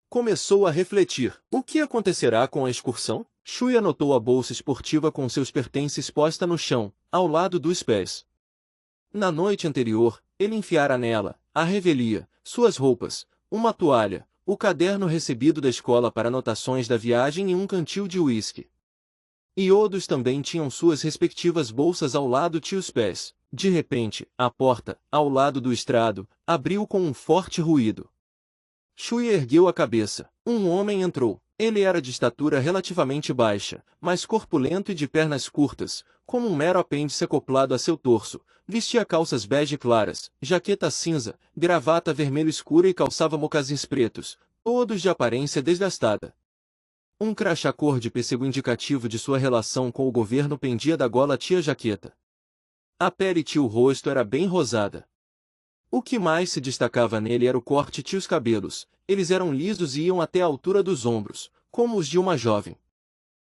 Começou a refletir. O que acontecerá com a excursão? Shuya notou a bolsa esportiva com seus pertences posta no chão, ao lado dos pés. Na noite anterior, ele enfiara nela, à revelia, suas roupas, uma toalha, o caderno recebido da escola para anotações da viagem e um cantil de uísque. Iodos também tinham suas respectivas bolsas ao lado de os pés. De repente, a porta, ao lado do estrado, abriu com um forte ruído. Shuya ergueu a cabeça. Um homem entrou. Ele era de estatura relativamente baixa, mas corpulento e de pernas curtas, como um mero apêndice acoplado a seu torso. Vestia calças bege claras, jaqueta cinza, gravata vermelho escura e calçava mocassins pretos, todos de aparência desgastada. Um crachá cor de pêssego indicativo de sua relação com o governo pendia da gola tia jaqueta. A pele tio rosto era bem rosada. O que mais se destacava nele era o corte e os cabelos. Eles eram lisos e iam até a altura dos ombros, como os de uma jovem.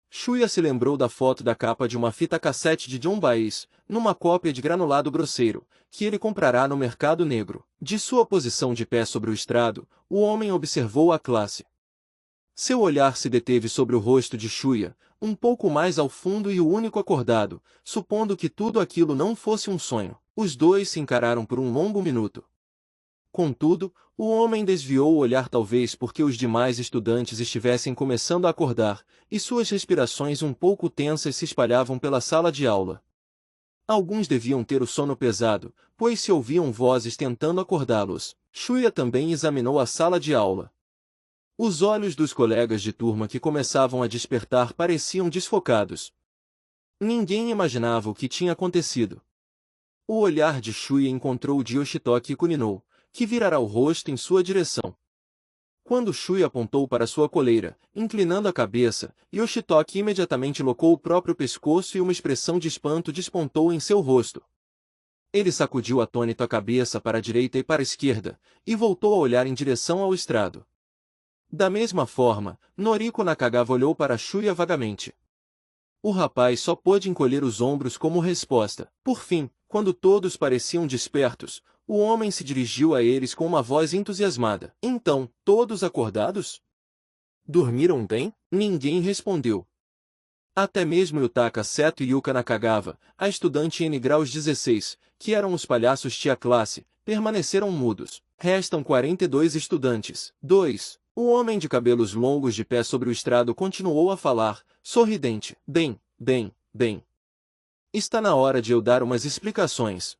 Shuya se lembrou da foto da capa de uma fita cassete de John Baez, numa cópia de granulado grosseiro, que ele comprará no mercado negro. De sua posição de pé sobre o estrado, o homem observou a classe. Seu olhar se deteve sobre o rosto de Shuya, um pouco mais ao fundo e o único acordado, supondo que tudo aquilo não fosse um sonho. Os dois se encararam por um longo minuto. Contudo, o homem desviou o olhar talvez porque os demais estudantes estivessem começando a acordar, e suas respirações um pouco tensas se espalhavam pela sala de aula. Alguns deviam ter o sono pesado, pois se ouviam vozes tentando acordá-los. Shuya também examinou a sala de aula. Os olhos dos colegas de turma que começavam a despertar pareciam desfocados. Ninguém imaginava o que tinha acontecido. O olhar de Shuya encontrou o de Yoshitoki e Kunino, que virara o rosto em sua direção. Quando Shuya apontou para sua coleira, inclinando a cabeça, Yoshitoki imediatamente locou o próprio pescoço e uma expressão de espanto despontou em seu rosto. Ele sacudiu atônito a cabeça para a direita e para a esquerda, e voltou a olhar em direção ao estrado. Da mesma forma, Noriko Nakagawa olhou para Shuya vagamente. O rapaz só pôde encolher os ombros como resposta. Por fim, quando todos pareciam despertos, o homem se dirigiu a eles com uma voz entusiasmada. Então, todos acordados? Dormiram bem? Ninguém respondeu. Até mesmo Yutaka Seto e Yuka Nakagawa, a estudante N graus 16, que eram os palhaços tia classe, permaneceram mudos. Restam 42 estudantes. 2. O homem de cabelos longos de pé sobre o estrado continuou a falar, sorridente. Bem. Está na hora de eu dar umas explicações.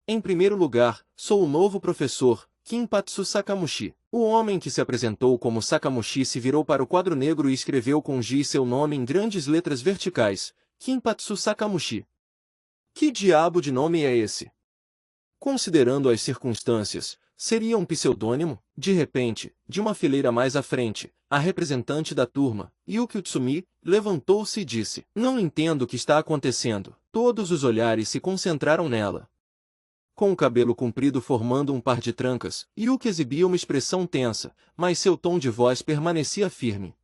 Em primeiro lugar, sou o novo professor, Kinpatsu Sakamushi. O homem que se apresentou como Sakamushi se virou para o quadro negro e escreveu com giz seu nome em grandes letras verticais, Kinpatsu Sakamushi. Que diabo de nome é esse? Considerando as circunstâncias, seria um pseudônimo? De repente, de uma fileira mais à frente, a representante da turma, Yuki Utsumi, levantou-se e disse: Não entendo o que está acontecendo. Todos os olhares se concentraram nela. Com o cabelo comprido formando um par de trancas, Yuki exibia uma expressão tensa, mas seu tom de voz permanecia firme.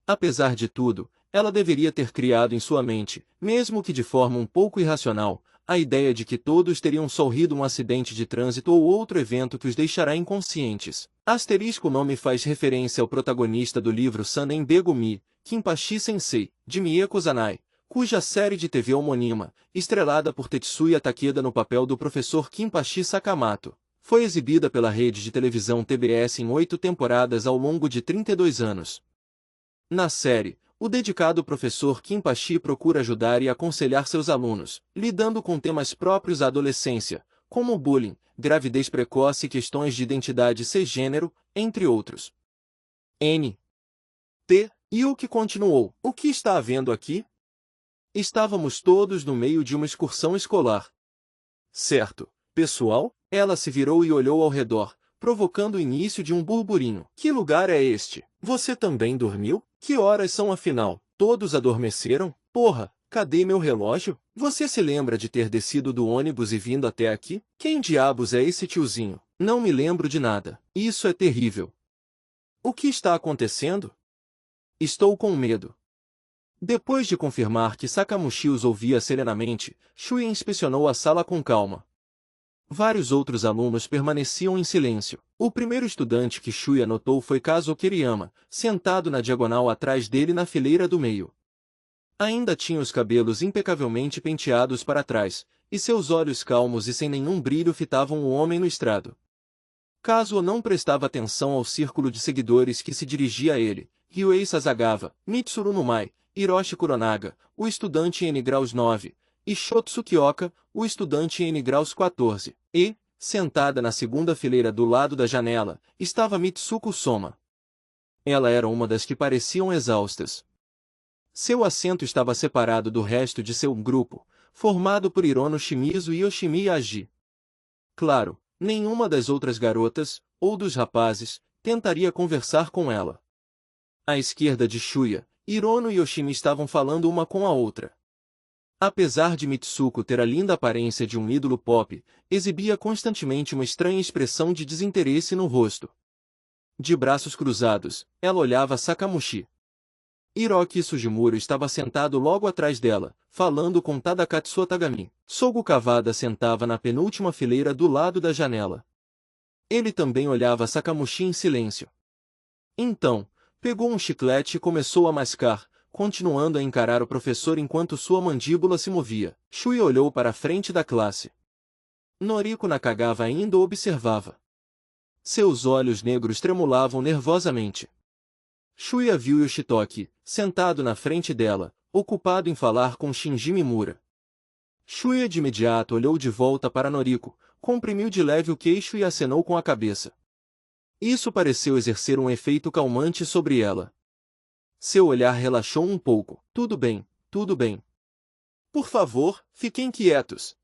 Apesar de tudo, ela deveria ter criado em sua mente, mesmo que de forma um pouco irracional, a ideia de que todos teriam sofrido um acidente de trânsito ou outro evento que os deixará inconscientes. Asterisco nome faz referência ao protagonista do livro Sanen Begumi, Kinpachi Sensei, de Mie Kozanai, cuja série de TV homônima, estrelada por Tetsuya Takeda no papel do professor Kinpachi Sakamoto, foi exibida pela rede de televisão TBS em 8 temporadas ao longo de 32 anos. Na série, o dedicado professor Kinpachi procura ajudar e aconselhar seus alunos, lidando com temas próprios à adolescência, como bullying, gravidez precoce e questões de identidade cisgênero, entre outros. N. T. Yuki continuou: O que está havendo aqui? Estávamos todos no meio de uma excursão escolar. Certo, pessoal? Ela se virou e olhou ao redor, provocando o início de um burburinho. Que lugar é este? Você também dormiu? Que horas são afinal? Todos adormeceram? Porra, cadê meu relógio? Você se lembra de ter descido do ônibus e vindo até aqui? Quem diabos é esse tiozinho? Não me lembro de nada. Isso é terrível. O que está acontecendo? Estou com medo. Depois de confirmar que Sakamushi os ouvia serenamente, Shuya inspecionou a sala com calma. Vários outros alunos permaneciam em silêncio. O primeiro estudante que Shuya notou foi Kazuo Kiriyama, sentado na diagonal atrás dele na fileira do meio. Ainda tinha os cabelos impecavelmente penteados para trás, e seus olhos calmos e sem nenhum brilho fitavam o homem no estrado. Kazuo não prestava atenção ao círculo de seguidores que se dirigia a ele, Ryuei Sasagawa, Mitsuru Numai, Hiroshi Kuronaga, o estudante N graus 9, e Shotsu Kyoka, o estudante N graus 14, e, sentada na segunda fileira do lado da janela, estava Mitsuko Soma. Ela era uma das que pareciam exaustas. Seu assento estava separado do resto de seu grupo, formado por Hirono Shimizu e Yoshimi Aji. Claro, nenhuma das outras garotas, ou dos rapazes, tentaria conversar com ela. À esquerda de Shuya, Hirono e Yoshimi estavam falando uma com a outra. Apesar de Mitsuko ter a linda aparência de um ídolo pop, exibia constantemente uma estranha expressão de desinteresse no rosto. De braços cruzados, ela olhava Sakamushi. Hiroki Sugimura estava sentado logo atrás dela, falando com Tadakatsu Otagami. Sogo Kawada sentava na penúltima fileira do lado da janela. Ele também olhava Sakamushi em silêncio. Então, pegou um chiclete e começou a mascar, continuando a encarar o professor enquanto sua mandíbula se movia. Shuya olhou para a frente da classe. Noriko Nakagawa ainda o observava. Seus olhos negros tremulavam nervosamente. Shuya viu Yoshitoki, sentado na frente dela, ocupado em falar com Shinji Mimura. Shuya de imediato olhou de volta para Noriko, comprimiu de leve o queixo e acenou com a cabeça. Isso pareceu exercer um efeito calmante sobre ela. Seu olhar relaxou um pouco. Tudo bem, tudo bem. Por favor, fiquem quietos.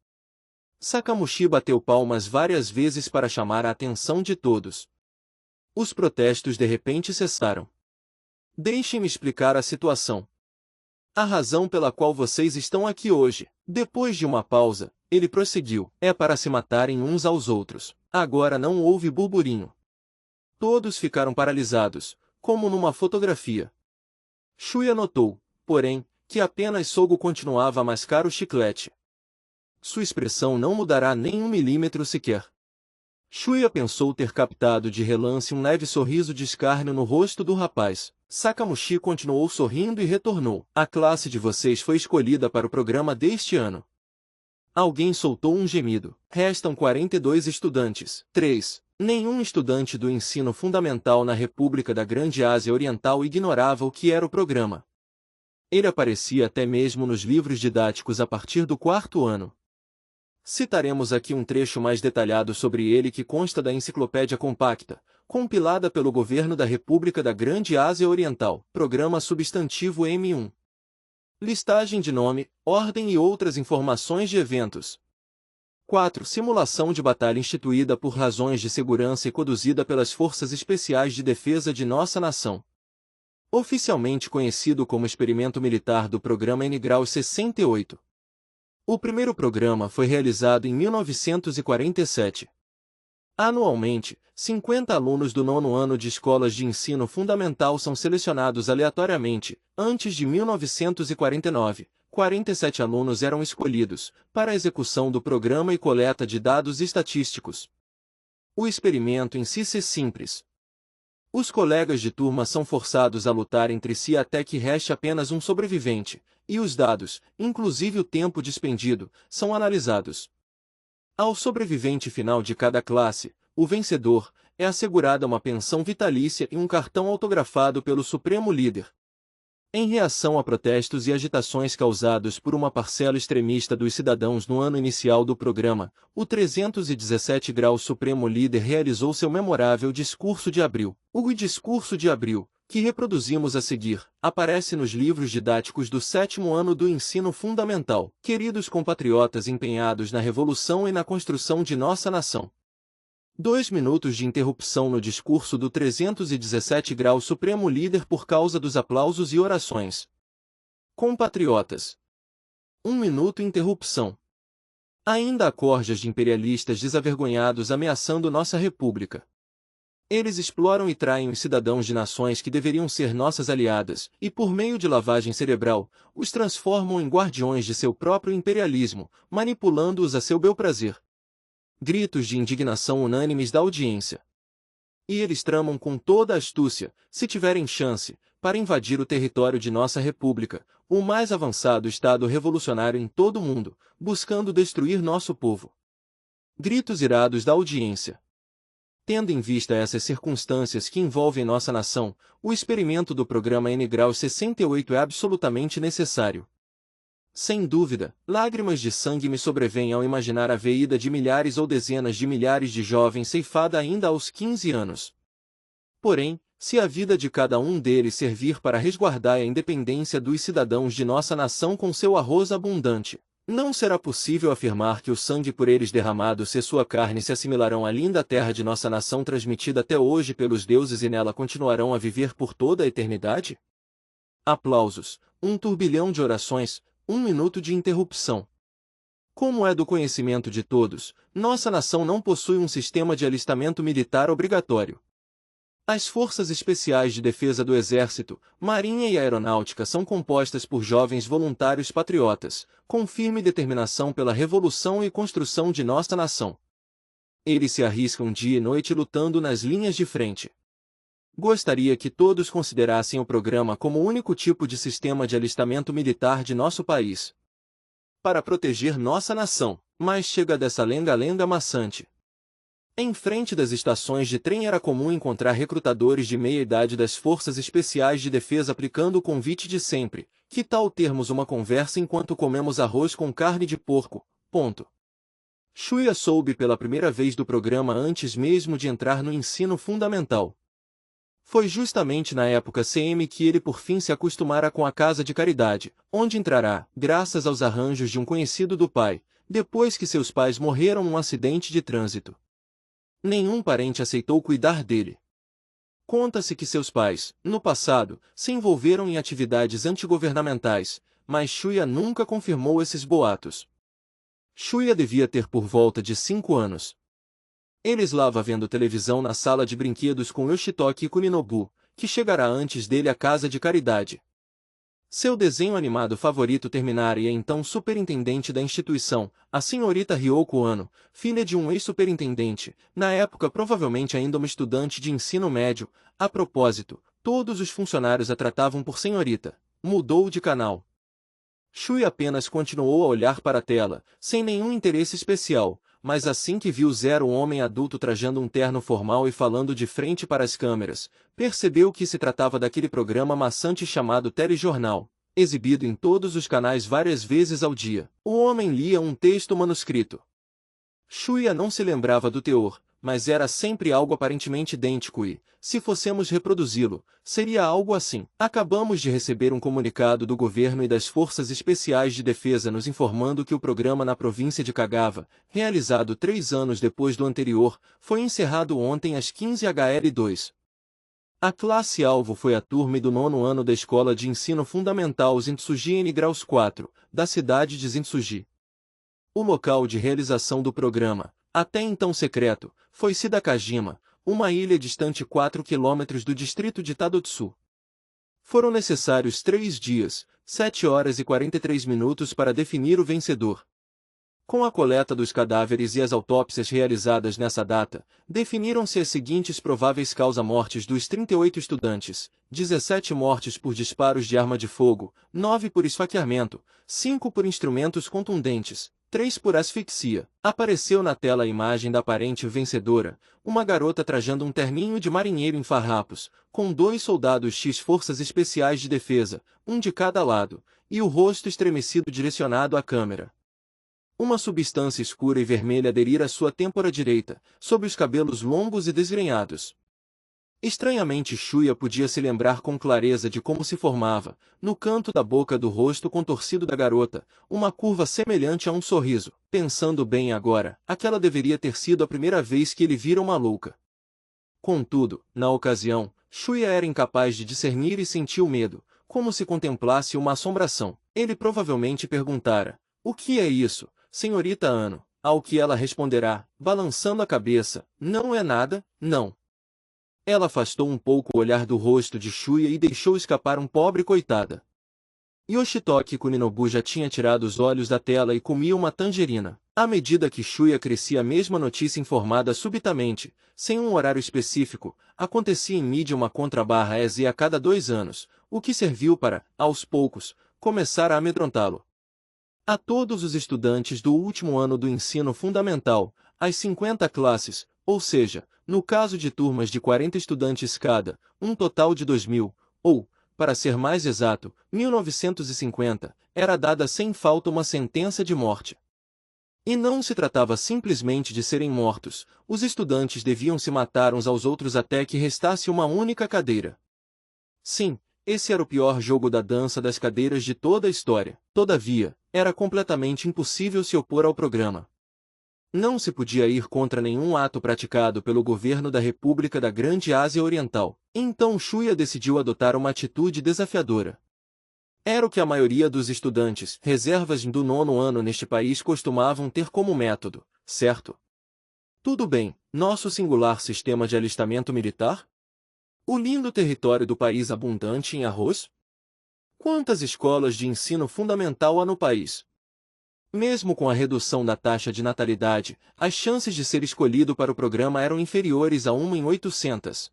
Sakamushi bateu palmas várias vezes para chamar a atenção de todos. Os protestos de repente cessaram. Deixem-me explicar a situação. A razão pela qual vocês estão aqui hoje. Depois de uma pausa, ele prosseguiu. É para se matarem uns aos outros. Agora não houve burburinho. Todos ficaram paralisados, como numa fotografia. Shuya notou, porém, que apenas Sogo continuava a mascar o chiclete. Sua expressão não mudará nem 1 milímetro sequer. Shuya pensou ter captado de relance um leve sorriso de escárnio no rosto do rapaz. Sakamushi continuou sorrindo e retornou. A classe de vocês foi escolhida para o programa deste ano. Alguém soltou um gemido. Restam 42 estudantes. 3. Nenhum estudante do ensino fundamental na República da Grande Ásia Oriental ignorava o que era o programa. Ele aparecia até mesmo nos livros didáticos a partir do 4º ano. Citaremos aqui um trecho mais detalhado sobre ele que consta da Enciclopédia Compacta, compilada pelo Governo da República da Grande Ásia Oriental, Programa Substantivo M1. Listagem de nome, ordem e outras informações de eventos. 4. Simulação de batalha instituída por razões de segurança e conduzida pelas Forças Especiais de Defesa de nossa nação. Oficialmente conhecido como Experimento Militar do Programa N Grau 68. O primeiro programa foi realizado em 1947. Anualmente, 50 alunos do 9º ano de escolas de ensino fundamental são selecionados aleatoriamente. Antes de 1949, 47 alunos eram escolhidos para a execução do programa e coleta de dados estatísticos. O experimento em si é simples. Os colegas de turma são forçados a lutar entre si até que reste apenas um sobrevivente, e os dados, inclusive o tempo dispendido, são analisados. Ao sobrevivente final de cada classe, o vencedor, é assegurada uma pensão vitalícia e um cartão autografado pelo Supremo Líder. Em reação a protestos e agitações causados por uma parcela extremista dos cidadãos no ano inicial do programa, o 317 Grau Supremo Líder realizou seu memorável Discurso de Abril. O Discurso de Abril, que reproduzimos a seguir, aparece nos livros didáticos do 7º ano do ensino fundamental. Queridos compatriotas empenhados na revolução e na construção de nossa nação. 2 minutos de interrupção no discurso do 317 Grau Supremo Líder por causa dos aplausos e orações. Compatriotas. 1 minuto interrupção. Ainda há corjas de imperialistas desavergonhados ameaçando nossa república. Eles exploram e traem os cidadãos de nações que deveriam ser nossas aliadas, e por meio de lavagem cerebral, os transformam em guardiões de seu próprio imperialismo, manipulando-os a seu bel prazer. Gritos de indignação unânimes da audiência. E eles tramam com toda a astúcia, se tiverem chance, para invadir o território de nossa república, o mais avançado estado revolucionário em todo o mundo, buscando destruir nosso povo. Gritos irados da audiência. Tendo em vista essas circunstâncias que envolvem nossa nação, o experimento do programa N-Graus 68 é absolutamente necessário. Sem dúvida, lágrimas de sangue me sobrevêm ao imaginar a vida de milhares ou dezenas de milhares de jovens ceifada ainda aos 15 anos. Porém, se a vida de cada um deles servir para resguardar a independência dos cidadãos de nossa nação com seu arroz abundante, não será possível afirmar que o sangue por eles derramado e sua carne se assimilarão à linda terra de nossa nação transmitida até hoje pelos deuses e nela continuarão a viver por toda a eternidade? Aplausos, um turbilhão de orações, um minuto de interrupção. Como é do conhecimento de todos, nossa nação não possui um sistema de alistamento militar obrigatório. As Forças Especiais de Defesa do Exército, Marinha e Aeronáutica são compostas por jovens voluntários patriotas, com firme determinação pela revolução e construção de nossa nação. Eles se arriscam dia e noite lutando nas linhas de frente. Gostaria que todos considerassem o programa como o único tipo de sistema de alistamento militar de nosso país, para proteger nossa nação, mas chega dessa lenga-lenga maçante. Em frente das estações de trem era comum encontrar recrutadores de meia-idade das Forças Especiais de Defesa aplicando o convite de sempre: que tal termos uma conversa enquanto comemos arroz com carne de porco? Shuya soube pela primeira vez do programa antes mesmo de entrar no ensino fundamental. Foi justamente na época CM que ele por fim se acostumara com a casa de caridade, onde entrará, graças aos arranjos de um conhecido do pai, depois que seus pais morreram num acidente de trânsito. Nenhum parente aceitou cuidar dele. Conta-se que seus pais, no passado, se envolveram em atividades antigovernamentais, mas Shuya nunca confirmou esses boatos. Shuya devia ter por volta de 5 anos. Ele estava vendo televisão na sala de brinquedos com Yoshitoki Kuninobu, que chegará antes dele à casa de caridade. Seu desenho animado favorito terminara e a então superintendente da instituição, a senhorita Ryoko Ano, filha de um ex-superintendente, na época provavelmente ainda uma estudante de ensino médio, a propósito, todos os funcionários a tratavam por senhorita, mudou de canal. Shui apenas continuou a olhar para a tela, sem nenhum interesse especial, mas assim que viu um homem adulto trajando um terno formal e falando de frente para as câmeras, percebeu que se tratava daquele programa maçante chamado telejornal, exibido em todos os canais várias vezes ao dia. O homem lia um texto manuscrito. Shuya não se lembrava do teor, mas era sempre algo aparentemente idêntico e, se fossemos reproduzi-lo, seria algo assim. Acabamos de receber um comunicado do governo e das Forças Especiais de Defesa nos informando que o programa na província de Kagawa, realizado 3 anos depois do anterior, foi encerrado ontem às 15h02. A classe-alvo foi a turma do 9º ano da Escola de Ensino Fundamental Zintsuji N-Graus 4, da cidade de Zintsuji. O local de realização do programa, até então secreto, foi Shidakajima, uma ilha distante 4 km do distrito de Tadotsu. Foram necessários 3 dias, 7 horas e 43 minutos para definir o vencedor. Com a coleta dos cadáveres e as autópsias realizadas nessa data, definiram-se as seguintes prováveis causa-mortes dos 38 estudantes: 17 mortes por disparos de arma de fogo, 9 por esfaqueamento, 5 por instrumentos contundentes, 3 por asfixia. Apareceu na tela a imagem da aparente vencedora, uma garota trajando um terninho de marinheiro em farrapos, com 2 soldados X Forças Especiais de Defesa, um de cada lado, e o rosto estremecido direcionado à câmera. Uma substância escura e vermelha aderira à sua têmpora direita, sob os cabelos longos e desgrenhados. Estranhamente Shuya podia se lembrar com clareza de como se formava, no canto da boca do rosto contorcido da garota, uma curva semelhante a um sorriso. Pensando bem agora, aquela deveria ter sido a primeira vez que ele vira uma louca. Contudo, na ocasião, Shuya era incapaz de discernir e sentiu medo, como se contemplasse uma assombração. Ele provavelmente perguntara: "O que é isso, senhorita Ano?", ao que ela responderá, balançando a cabeça: "Não é nada, não." Ela afastou um pouco o olhar do rosto de Shuya e deixou escapar um pobre coitada. Yoshitoki Kuninobu já tinha tirado os olhos da tela e comia uma tangerina. À medida que Shuya crescia, a mesma notícia informada subitamente, sem um horário específico, acontecia em mídia uma contra-EZ a cada 2 anos, o que serviu para, aos poucos, começar a amedrontá-lo. A todos os estudantes do último ano do ensino fundamental, as 50 classes, Ou seja, no caso de turmas de 40 estudantes cada, um total de 2.000, ou, para ser mais exato, 1950, era dada sem falta uma sentença de morte. E não se tratava simplesmente de serem mortos, os estudantes deviam se matar uns aos outros até que restasse uma única cadeira. Sim, esse era o pior jogo da dança das cadeiras de toda a história. Todavia, era completamente impossível se opor ao programa. Não se podia ir contra nenhum ato praticado pelo governo da República da Grande Ásia Oriental, então Shuya decidiu adotar uma atitude desafiadora. Era o que a maioria dos estudantes, reservas do 9º ano neste país costumavam ter como método, certo? Tudo bem, nosso singular sistema de alistamento militar? O lindo território do país abundante em arroz? Quantas escolas de ensino fundamental há no país? Mesmo com a redução da taxa de natalidade, as chances de ser escolhido para o programa eram inferiores a 1 em 800.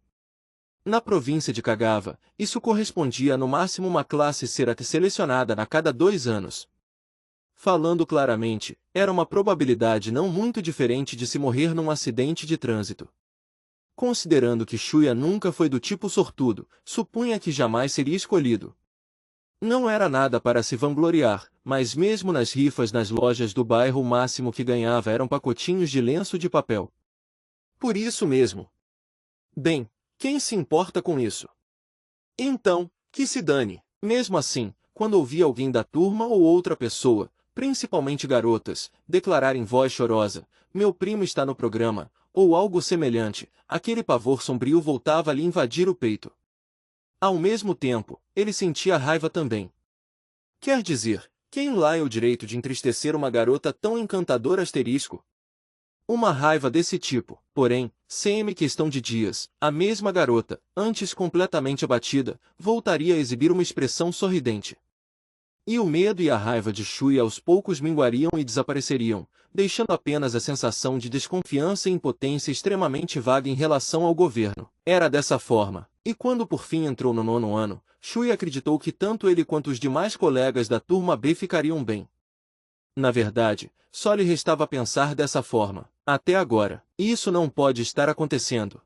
Na província de Kagawa, isso correspondia a no máximo uma classe ser selecionada a cada 2 anos. Falando claramente, era uma probabilidade não muito diferente de se morrer num acidente de trânsito. Considerando que Shuya nunca foi do tipo sortudo, supunha que jamais seria escolhido. Não era nada para se vangloriar, mas mesmo nas rifas nas lojas do bairro o máximo que ganhava eram pacotinhos de lenço de papel. Por isso mesmo. Bem, quem se importa com isso? Então, que se dane. Mesmo assim, quando ouvia alguém da turma ou outra pessoa, principalmente garotas, declarar em voz chorosa, meu primo está no programa, ou algo semelhante, aquele pavor sombrio voltava a lhe invadir o peito. Ao mesmo tempo, ele sentia raiva também. Quer dizer, quem lá é o direito de entristecer uma garota tão encantadora asterisco? Uma raiva desse tipo, porém, sem questão de dias, a mesma garota, antes completamente abatida, voltaria a exibir uma expressão sorridente. E o medo e a raiva de Shuya aos poucos minguariam e desapareceriam, deixando apenas a sensação de desconfiança e impotência extremamente vaga em relação ao governo. Era dessa forma, e quando por fim entrou no 9º ano, Shuya acreditou que tanto ele quanto os demais colegas da turma B ficariam bem. Na verdade, só lhe restava pensar dessa forma. Até agora, isso não pode estar acontecendo.